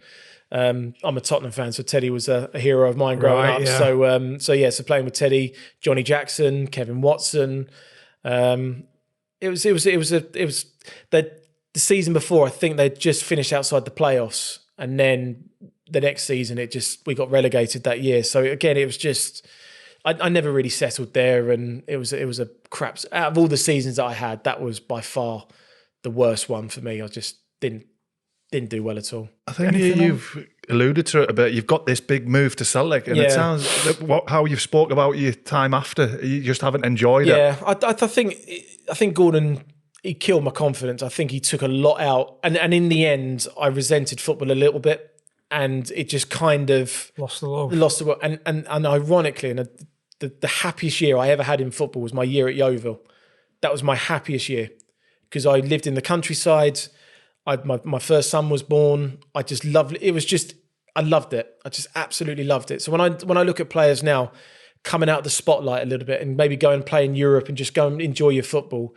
I'm a Tottenham fan, so Teddy was a hero of mine growing up. Yeah. So playing with Teddy, Johnny Jackson, Kevin Watson. It was the season before. I think they'd just finished outside the playoffs, and then the next season we got relegated that year. So again, it was just I never really settled there, and it was a crap. Out of all the seasons that I had, that was by far the worst one for me. I just didn't do well at all. I think you've alluded to it a bit. You've got this big move to Celtic, and it sounds how you've spoke about your time after. You just haven't enjoyed it. Yeah, I think Gordon, he killed my confidence. I think he took a lot out, and in the end, I resented football a little bit, and it just kind of lost the love. And ironically, and the happiest year I ever had in football was my year at Yeovil. That was my happiest year because I lived in the countryside. My first son was born. I just loved it. I loved it. I just absolutely loved it. So when I look at players now coming out of the spotlight a little bit and maybe go and play in Europe and just go and enjoy your football,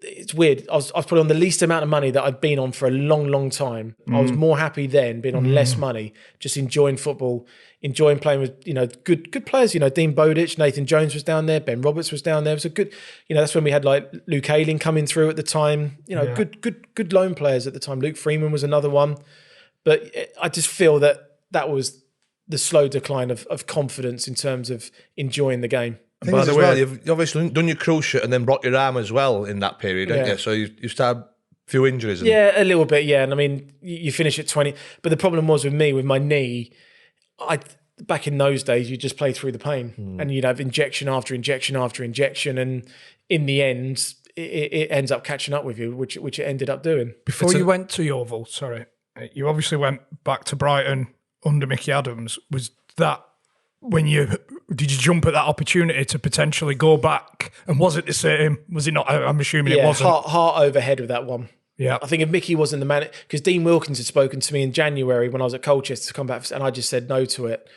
it's weird. I was probably on the least amount of money that I'd been on for a long, long time. I was more happy then being on less money, just enjoying football, enjoying playing with good players. Dean Bowditch, Nathan Jones was down there, Ben Roberts was down there. It was a good. That's when we had like Luke Ayling coming through at the time. Good loan players at the time. Luke Freeman was another one, but I just feel that was the slow decline of confidence in terms of enjoying the game. I think as well, you've obviously done your cruise ship and then broke your arm as well in that period, haven't you? So you started a few injuries. Yeah, a little bit, yeah. And I mean, you finish at 20. But the problem was with me, with my knee, back in those days, you just play through the pain. And you'd have injection after injection after injection. And in the end, it ends up catching up with you, which it ended up doing. Before you went to Yeovil, you obviously went back to Brighton under Mickey Adams. Was that did you jump at that opportunity to potentially go back? And was it the same? Was it not? I'm assuming it wasn't. Heart over with that one. Yeah. I think if Mickey wasn't the man, because Dean Wilkins had spoken to me in January when I was at Colchester to come back, and I just said no to it.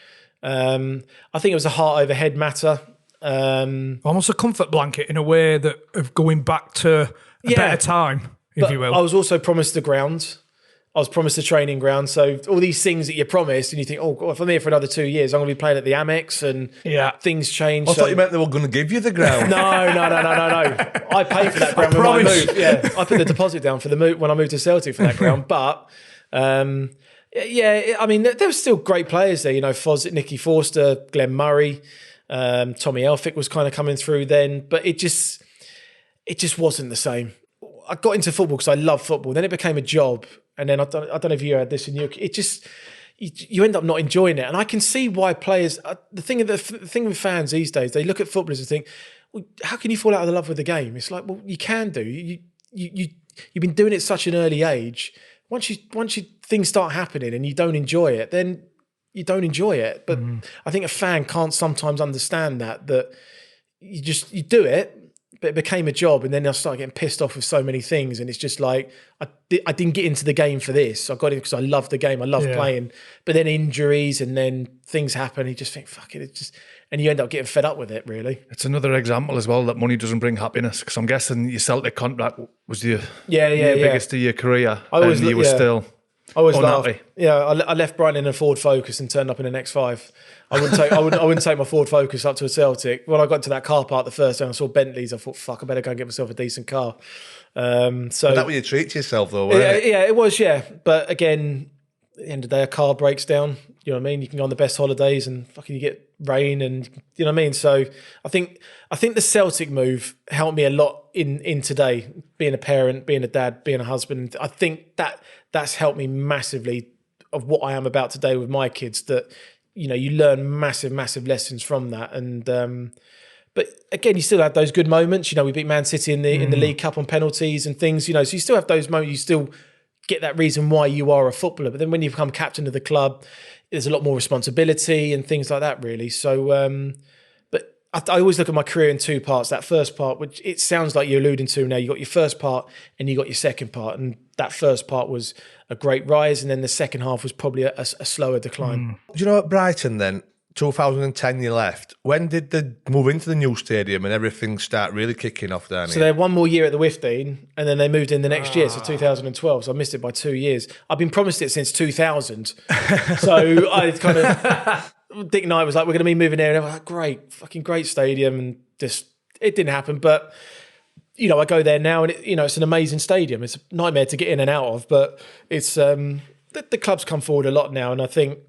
I think it was a heart over head matter. Almost a comfort blanket in a way of going back to a better time, if you will. I was also promised the ground. I was promised a training ground. So all these things that you're promised and you think, oh, God, if I'm here for another 2 years, I'm going to be playing at the Amex and things change. I thought you meant they were going to give you the ground. No. I paid for that ground when I moved. Yeah, I put the deposit down for the move when I moved to Celtic for that ground. But, I mean, there were still great players there. Nicky Forster, Glenn Murray, Tommy Elphick was kind of coming through then. But it just wasn't the same. I got into football because I love football. Then it became a job. And then I don't know if you had this in you. It just you end up not enjoying it, and I can see why players. The thing with fans these days, they look at footballers and think, "Well, how can you fall out of the love with the game?" It's like, well, you can do. You've been doing it at such an early age. Once you things start happening and you don't enjoy it, then you don't enjoy it. But I think a fan can't sometimes understand that you do it. but it became a job, and then I started getting pissed off with so many things, and it's just like I didn't get into the game for this. I got in because I loved the game, I loved playing, but then injuries and then things happen. You just think, fuck it, and you end up getting fed up with it. Really, it's another example as well that money doesn't bring happiness. Because I'm guessing your Celtic contract was your biggest of your career, and you were still. I always unhappy. laugh. Yeah, I left Brighton in a Ford Focus and turned up in an X5. I wouldn't take my Ford Focus up to a Celtic. When I got to that car park the first time, I saw Bentleys. I thought, fuck, I better go and get myself a decent car. So that way you treat yourself, though, wasn't it? Yeah, it was. Yeah, but again, at the end of the day, a car breaks down. You know what I mean? You can go on the best holidays and fucking you get rain, and you know what I mean. So I think the Celtic move helped me a lot in today, being a parent, being a dad, being a husband. I think that's helped me massively of what I am about today with my kids. That you learn massive lessons from that, and but again, you still have those good moments. We beat Man City in the League Cup on penalties and things. So you still have those moments. You still get that reason why you are a footballer. But then when you become captain of the club, there's a lot more responsibility and things like that, really. So, but I always look at my career in two parts. That first part, which it sounds like you're alluding to now, you got your first part and you got your second part. And that first part was a great rise. And then the second half was probably a slower decline. Do you know at Brighton then, 2010 you left. When did the move into the new stadium and everything start really kicking off down here? So they had one more year at the Withdean and then they moved in the next year, so 2012. So I missed it by 2 years. I've been promised it since 2000. So I kind of, Dick Knight was like, we're going to be moving there. And I was like, great, fucking great stadium. And just, it didn't happen. But, I go there now and, it's an amazing stadium. It's a nightmare to get in and out of, but it's, the club's come forward a lot now. And I think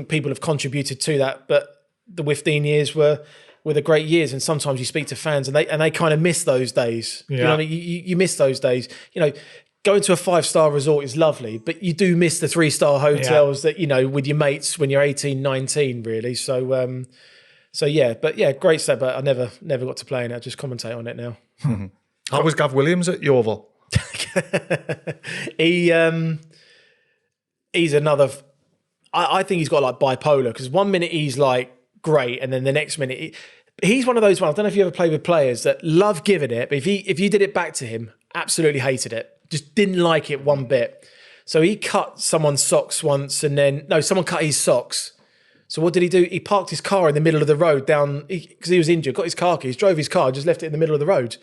people have contributed to that, but the Withdean years were the great years. And sometimes you speak to fans and they kind of miss those days. Yeah. You know what I mean? You miss those days. Going to a 5-star resort is lovely, but you do miss the 3-star hotels that, with your mates when you're 18, 19, really. So yeah, but yeah, great stuff. But I never got to play in it. I just commentate on it now. How was Gav Williams at Yeovil? He's another. I think he's got like bipolar, because one minute he's like great, and then the next minute he's one of those ones. I don't know if you ever played with players that love giving it, but if you did it back to him, absolutely hated it, just didn't like it one bit. So he cut someone's socks once, and someone cut his socks. So what did he do? He parked his car in the middle of the road because he was injured, got his car keys, drove his car, just left it in the middle of the road.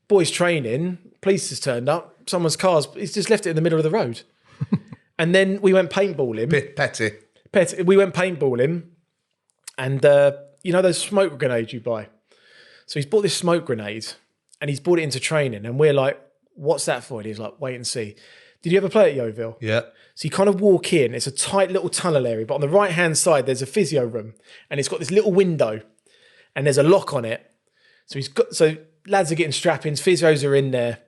Boys training, police has turned up, someone's car's, he's just left it in the middle of the road. And then we went paintballing. Bit petty. We went paintballing, and those smoke grenades you buy. So he's bought this smoke grenade, and he's brought it into training, and we're like, what's that for? And he's like, wait and see. Did you ever play at Yeovil? Yeah. So you kind of walk in, it's a tight little tunnel area, but on the right-hand side, there's a physio room, and it's got this little window, and there's a lock on it. So lads are getting strap-ins, physios are in there.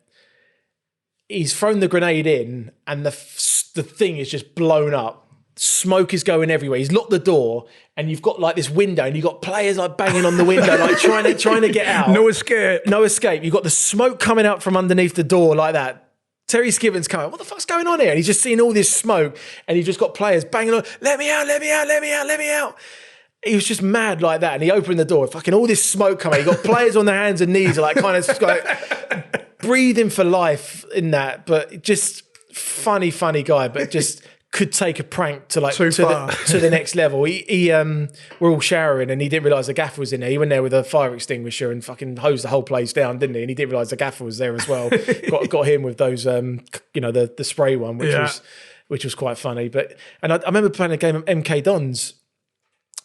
He's thrown the grenade in, and the thing is just blown up. Smoke is going everywhere. He's locked the door, and you've got like this window, and you've got players like banging on the window, like trying to get out. No escape. No escape. You've got the smoke coming out from underneath the door like that. Terry Skiven's coming. What the fuck's going on here? And he's just seeing all this smoke, and he's just got players banging on. Let me out! Let me out! Let me out! Let me out! He was just mad like that, and he opened the door. Fucking all this smoke coming. He got players on their hands and knees, like kind of like breathing for life in that. But just funny guy, but just could take a prank to like to the next level. We're all showering, and he didn't realise the gaffer was in there. He went there with a fire extinguisher and fucking hosed the whole place down, didn't he? And he didn't realise the gaffer was there as well. got him with those, the spray one, which was quite funny. But I remember playing a game of MK Dons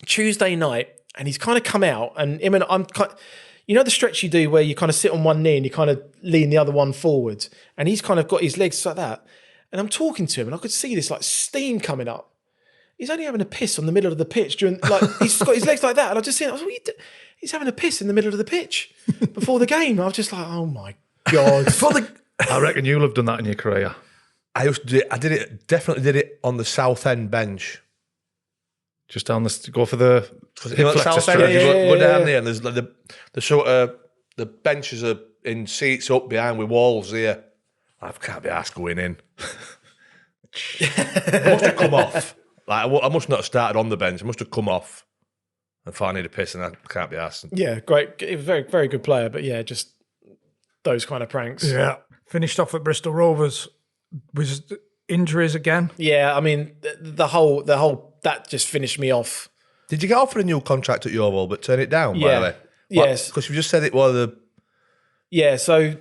Tuesday night, and he's kind of come out, and him and I'm kind. The stretch you do where you kind of sit on one knee and you kind of lean the other one forward, and he's kind of got his legs like that. And I'm talking to him, and I could see this like steam coming up. He's only having a piss on the middle of the pitch during, like, he's got his legs like that, and I just see him. I was like, he's having a piss in the middle of the pitch before the game. I was just like, oh my god! I reckon you'll have done that in your career. I definitely did it on the South End bench. Just down go for the South End. Go down there, and there's like the sort of the benches are in seats up behind with walls here. I can't be asked going in. I must have come off. Like I must not have started on the bench. I must have come off. And thought I need a piss and I can't be asked. Yeah, great. He was a very, very good player, but yeah, just those kind of pranks. Yeah. Finished off at Bristol Rovers. Was injuries again? Yeah, I mean, the whole that just finished me off. Did you get offered a new contract at Yeovil but turn it down, by the way? Yes. Because you just said it was the... Yeah, so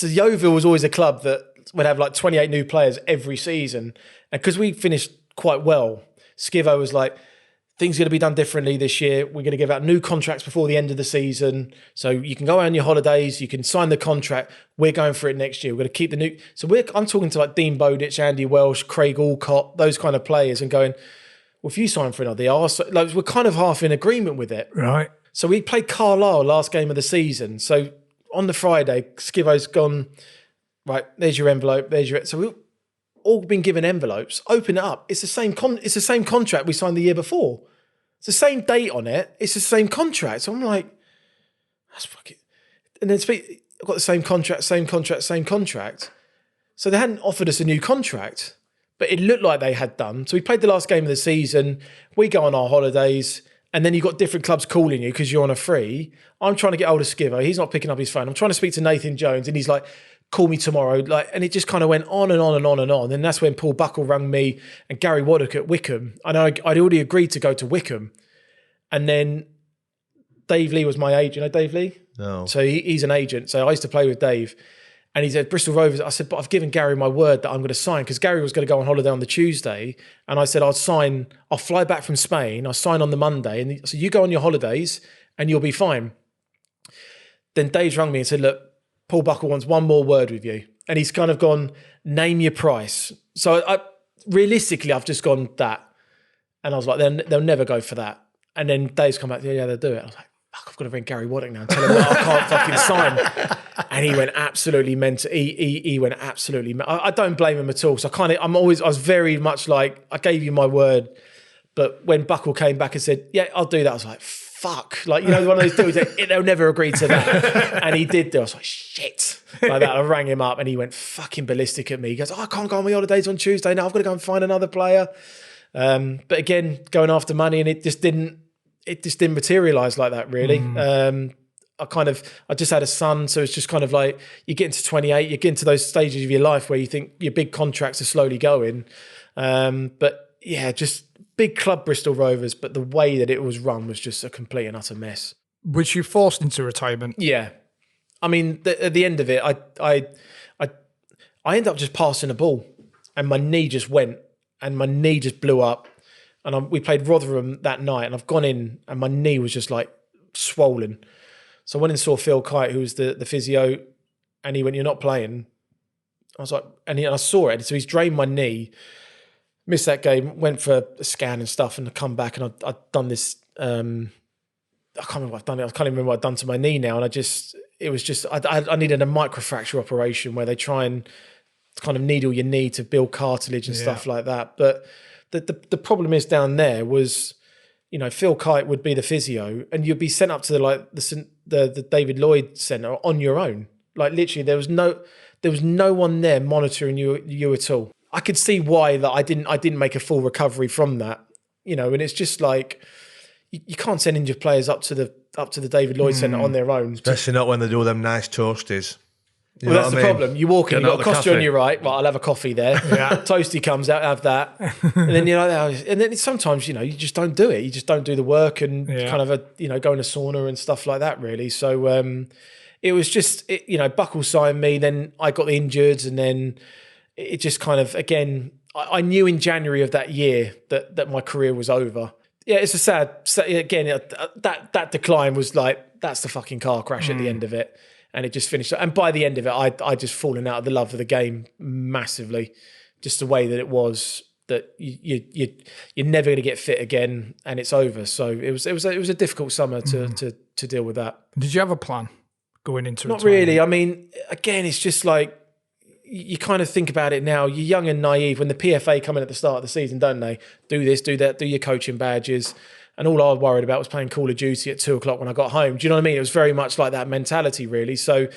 Yeovil was always a club that would have like 28 new players every season. And because we finished quite well, Skivo was like, things are going to be done differently this year. We're going to give out new contracts before the end of the season. So you can go on your holidays, you can sign the contract. We're going for it next year. We're going to keep the new... So I'm talking to like Dean Bowditch, Andy Welsh, Craig Alcott, those kind of players and going, well, if you sign for another year, like, we're kind of half in agreement with it. Right. So we played Carlisle last game of the season. So on the Friday, Skivo's gone, right, there's your envelope, So we've all been given envelopes. Open it up. It's the same contract we signed the year before. It's the same date on it. It's the same contract. So I'm like, that's fucking... And then I've got the same contract. So they hadn't offered us a new contract, but it looked like they had done. So we played the last game of the season. We go on our holidays, and then you've got different clubs calling you because you're on a free. I'm trying to get hold of Skivo. He's not picking up his phone. I'm trying to speak to Nathan Jones, and he's like, call me tomorrow. And it just kind of went on and on and on and on. And that's when Paul Buckle rang me and Gary Waddock at Wickham. And I'd already agreed to go to Wickham. And then Dave Lee was my agent. You know Dave Lee? No. So he's an agent. So I used to play with Dave. And he said, Bristol Rovers. I said, but I've given Gary my word that I'm going to sign, because Gary was going to go on holiday on the Tuesday. And I said, I'll fly back from Spain. I'll sign on the Monday. And so you go on your holidays and you'll be fine. Then Dave's rung me and said, look, Paul Buckle wants one more word with you. And he's kind of gone, name your price. So realistically, I've just gone that. And I was like, they'll never go for that. And then Dave's come back, yeah, they'll do it. I was like, fuck, I've got to ring Gary Waddock now and tell him that I can't fucking sign. And he went absolutely mental. He went absolutely mental. I don't blame him at all. So I was very much like, I gave you my word. But when Buckle came back and said, yeah, I'll do that, I was like, fuck. Like, you know, one of those dudes that they'll never agree to that. And he did do. I was like, shit. Like that. I rang him up and he went fucking ballistic at me. He goes, I can't go on my holidays on Tuesday. Now I've got to go and find another player. But again, going after money, and it just didn't materialise like that, really. I just had a son, so it's just kind of like, you get into 28, you get into those stages of your life where you think your big contracts are slowly going. But yeah, just big club Bristol Rovers, but the way that it was run was just a complete and utter mess. Was you forced into retirement? Yeah. I mean, at the end of it, I ended up just passing a ball, and my knee just went, and my knee just blew up. And we played Rotherham that night, and I've gone in, and my knee was just like swollen. So I went and saw Phil Kite, who was the physio, and he went, "You're not playing." I was like, and I saw it. So he's drained my knee, missed that game, went for a scan and stuff, and I come back, and I'd done this. I can't remember what I've done. I can't even remember what I've done to my knee now. And I needed a microfracture operation where they try and kind of needle your knee to build cartilage and stuff like that. But the problem is down there was, you know, Phil Kite would be the physio, and you'd be sent up to the David Lloyd Centre on your own. Like literally, there was no one there monitoring you at all. I could see why that I didn't make a full recovery from that, you know. And it's just like you can't send injured players up to the David Lloyd Centre on their own, especially not when they do them nice toasties. Well, that's the problem. You walk in, you've got a costume on your right. Well, I'll have a coffee there. Yeah. Toasty comes out, have that. And then, you know, and then sometimes, you know, you just don't do it. You just don't do the work and kind of, go in a sauna and stuff like that, really. So it was just, you know, Buckle signed me. Then I got injured. And then it just kind of, again, I knew in January of that year that my career was over. Yeah, it's a sad, again, that decline was like, that's the fucking car crash at the end of it. And it just finished. And by the end of it, I just fallen out of the love of the game massively. Just the way that it was, that you're never going to get fit again, and it's over. So it was a difficult summer to deal with that. Did you have a plan going into it? Not really. I mean, again, it's just like you kind of think about it now. You're young and naive. When the PFA come in at the start of the season, don't they? Do this, do that, do your coaching badges. And all I was worried about was playing Call of Duty at 2:00 when I got home. Do you know what I mean? It was very much like that mentality, really. So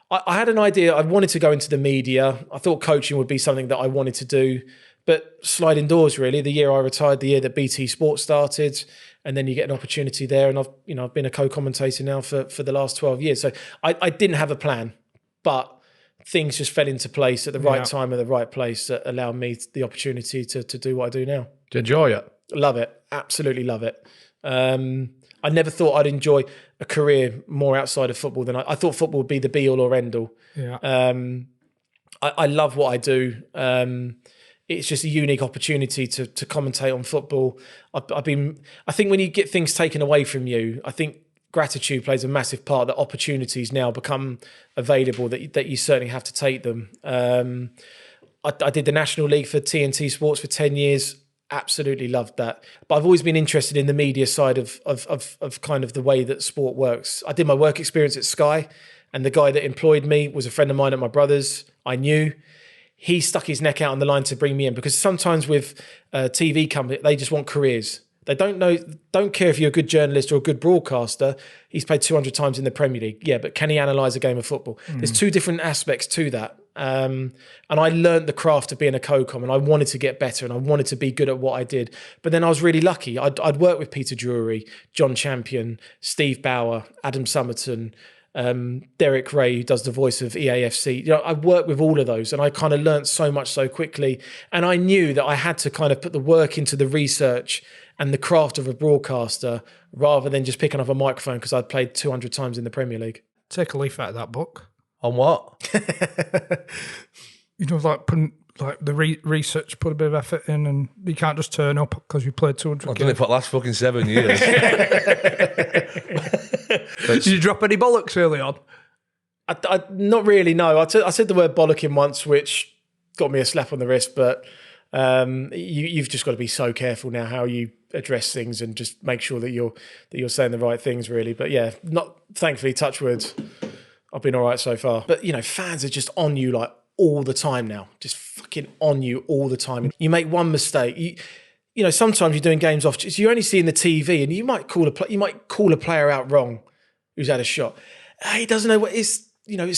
I had an idea. I wanted to go into the media. I thought coaching would be something that I wanted to do. But sliding doors, really. The year I retired, the year that BT Sport started. and then you get an opportunity there. And I've been a co-commentator now for the last 12 years. So I didn't have a plan, but things just fell into place at the right time at the right place that allowed me the opportunity to do what I do now. Do you enjoy it? Love it. Absolutely love it. I never thought I'd enjoy a career more outside of football than I thought football would be the be all or end all. Yeah. I love what I do. It's just a unique opportunity to commentate on football. I think when you get things taken away from you, I think gratitude plays a massive part. That opportunities now become available that you certainly have to take them. I did the National League for TNT Sports for 10 years. Absolutely loved that. But I've always been interested in the media side of kind of the way that sport works. I did my work experience at Sky, and the guy that employed me was a friend of mine at my brother's. I knew. He stuck his neck out on the line to bring me in, because sometimes with TV company, they just want careers. They don't care if you're a good journalist or a good broadcaster. He's played 200 times in the Premier League. Yeah, but can he analyse a game of football? There's two different aspects to that. And I learned the craft of being a co-com, and I wanted to get better, and I wanted to be good at what I did. But then I was really lucky. I'd worked with Peter Drury, John Champion, Steve Bauer, Adam Summerton, Derek Ray, who does the voice of EAFC. I worked with all of those, and I kind of learnt so much so quickly. And I knew that I had to kind of put the work into the research and the craft of a broadcaster rather than just picking up a microphone because I'd played 200 times in the Premier League. Take a leaf out of that book. On what? Like the research, put a bit of effort in, and you can't just turn up because you played 200 I've done it for the last fucking 7 years. Did you drop any bollocks early on? I not really, no. I said the word bollocking once, which got me a slap on the wrist, but you've just got to be so careful now how you address things and just make sure that you're saying the right things, really. But yeah, thankfully, touch wood, I've been all right so far. But, fans are just on you like all the time now, just fucking on you all the time. You make one mistake, sometimes you're doing games off, you're only seeing the TV, and you might call a player out wrong who's had a shot. He doesn't know what it's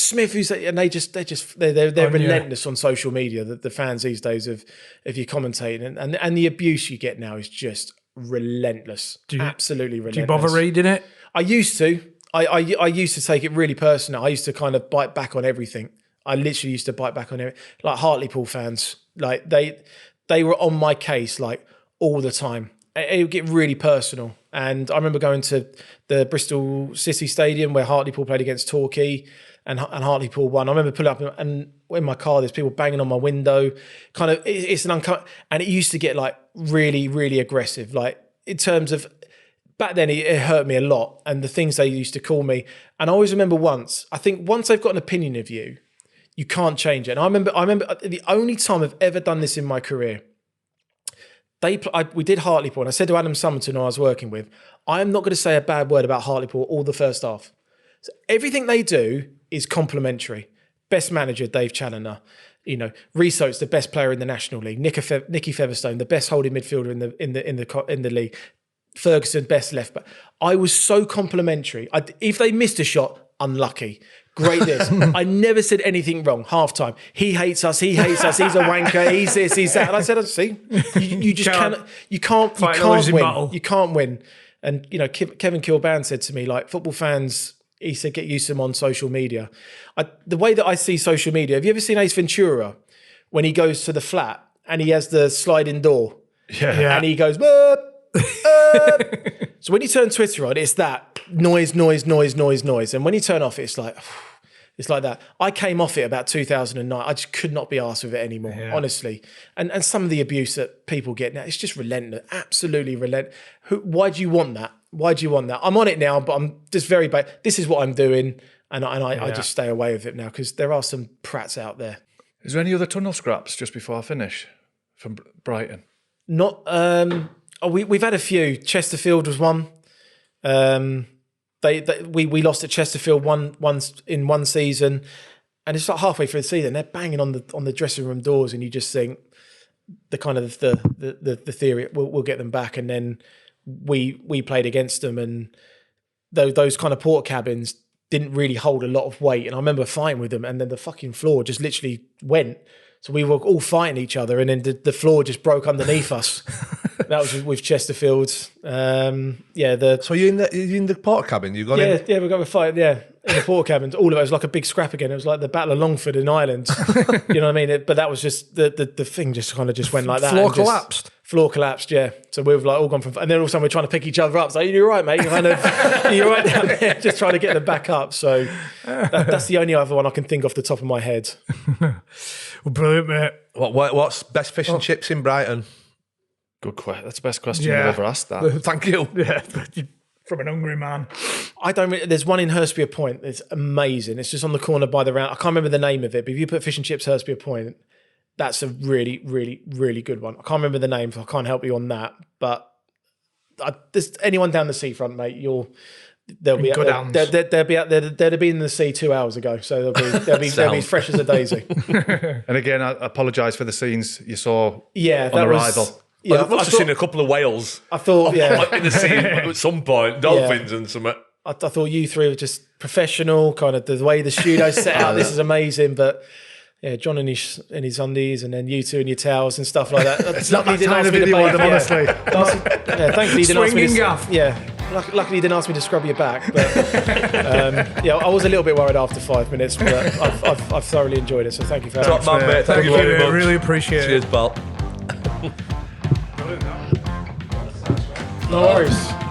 Smith who's, and they're relentless on social media. The fans these days of you commentating, and the abuse you get now is just relentless. Absolutely relentless. Do you bother reading it? I used to. I used to take it really personal. I used to kind of bite back on everything. I literally used to bite back on everything. Like Hartlepool fans, like they were on my case like all the time. It would get really personal. And I remember going to the Bristol City Stadium where Hartlepool played against Torquay, and Hartlepool won. I remember pulling up, and in my car there's people banging on my window. Kind of, it's an and it used to get like really, really aggressive. Like in terms of, back then it hurt me a lot, and the things they used to call me. And I always remember once they've got an opinion of you, you can't change it. And I remember the only time I've ever done this in my career, we did Hartlepool, and I said to Adam Summerton, who I was working with, I am not going to say a bad word about Hartlepool all the first half. So everything they do is complimentary. Best manager, Dave Challoner. Reso's the best player in the National League. Nicky Featherstone, the best holding midfielder in the league. Ferguson, best left back. I was so complimentary. If they missed a shot, unlucky. Great this. I never said anything wrong. Half time. He hates us. He's a wanker. He's this, he's that. And I said, see, you just you can't win. Battle. You can't win. And Kevin Kilban said to me, like, football fans, he said, get used to them on social media. The way that I see social media, have you ever seen Ace Ventura when he goes to the flat and he has the sliding door? Yeah. And he goes, so when you turn Twitter on, it's that noise. And when you turn off, it's like that. I came off it about 2009. I just could not be arsed with it anymore, honestly. And some of the abuse that people get now, it's just relentless, absolutely relentless. Why do you want that? I'm on it now, but I'm just very bad. This is what I'm doing, and I just stay away with it now because there are some prats out there. Is there any other tunnel scraps just before I finish from Brighton? Not. We've had a few. Chesterfield was one. We lost at Chesterfield once in one season, and it's like halfway through the season they're banging on the dressing room doors, and you just think the kind of the theory we'll get them back, and then we played against them, and those kind of porta cabins didn't really hold a lot of weight, and I remember fighting with them, and then the fucking floor just literally went. So we were all fighting each other, and then the floor just broke underneath us. That was with Chesterfield. The So you in the porter cabin? You got in? yeah, we got a fight. Yeah, in the porter cabin. All of it was like a big scrap again. It was like the Battle of Longford in Ireland. You know what I mean? But that was just the thing. Just kind of just went like that. Floor collapsed. Floor collapsed. Yeah. So we've like all gone from, and then all of a sudden we're trying to pick each other up. It's like, you're right, mate. You're kind of you're right down there, just trying to get them back up. So that's the only other one I can think off the top of my head. Well, brilliant, mate. What's best fish and chips in Brighton? Good question. That's the best question you've ever asked. That. Thank you. Yeah, from an hungry man. There's one in Hurstpier Point. It's amazing. It's just on the corner by the round. I can't remember the name of it, but if you put fish and chips Hurstpier Point, that's a really, really, really good one. I can't remember the name, so I can't help you on that. But there's anyone down the seafront, mate, they'll be good out there. They'll be out there. They'd be in the sea 2 hours ago, so they'll be as fresh as a daisy. And again, I apologise for the scenes you saw Yeah, on that arrival. was. Yeah, I must have seen a couple of whales. I thought, yeah, in the sea at some point, dolphins and something. I thought you three were just professional, kind of the way the studio's set out. This is amazing, but yeah, John in his undies, and then you two in your towels and stuff like that. Luckily, he didn't ask me to bathe. Honestly. Thankfully, he didn't ask me to. gaff. Yeah, luckily, he didn't ask me to scrub your back. But I was a little bit worried after 5 minutes, but I've thoroughly enjoyed it. So thank you for having me. Top man, mate. Thank you very much. Really appreciate it. Cheers, pal. No worries.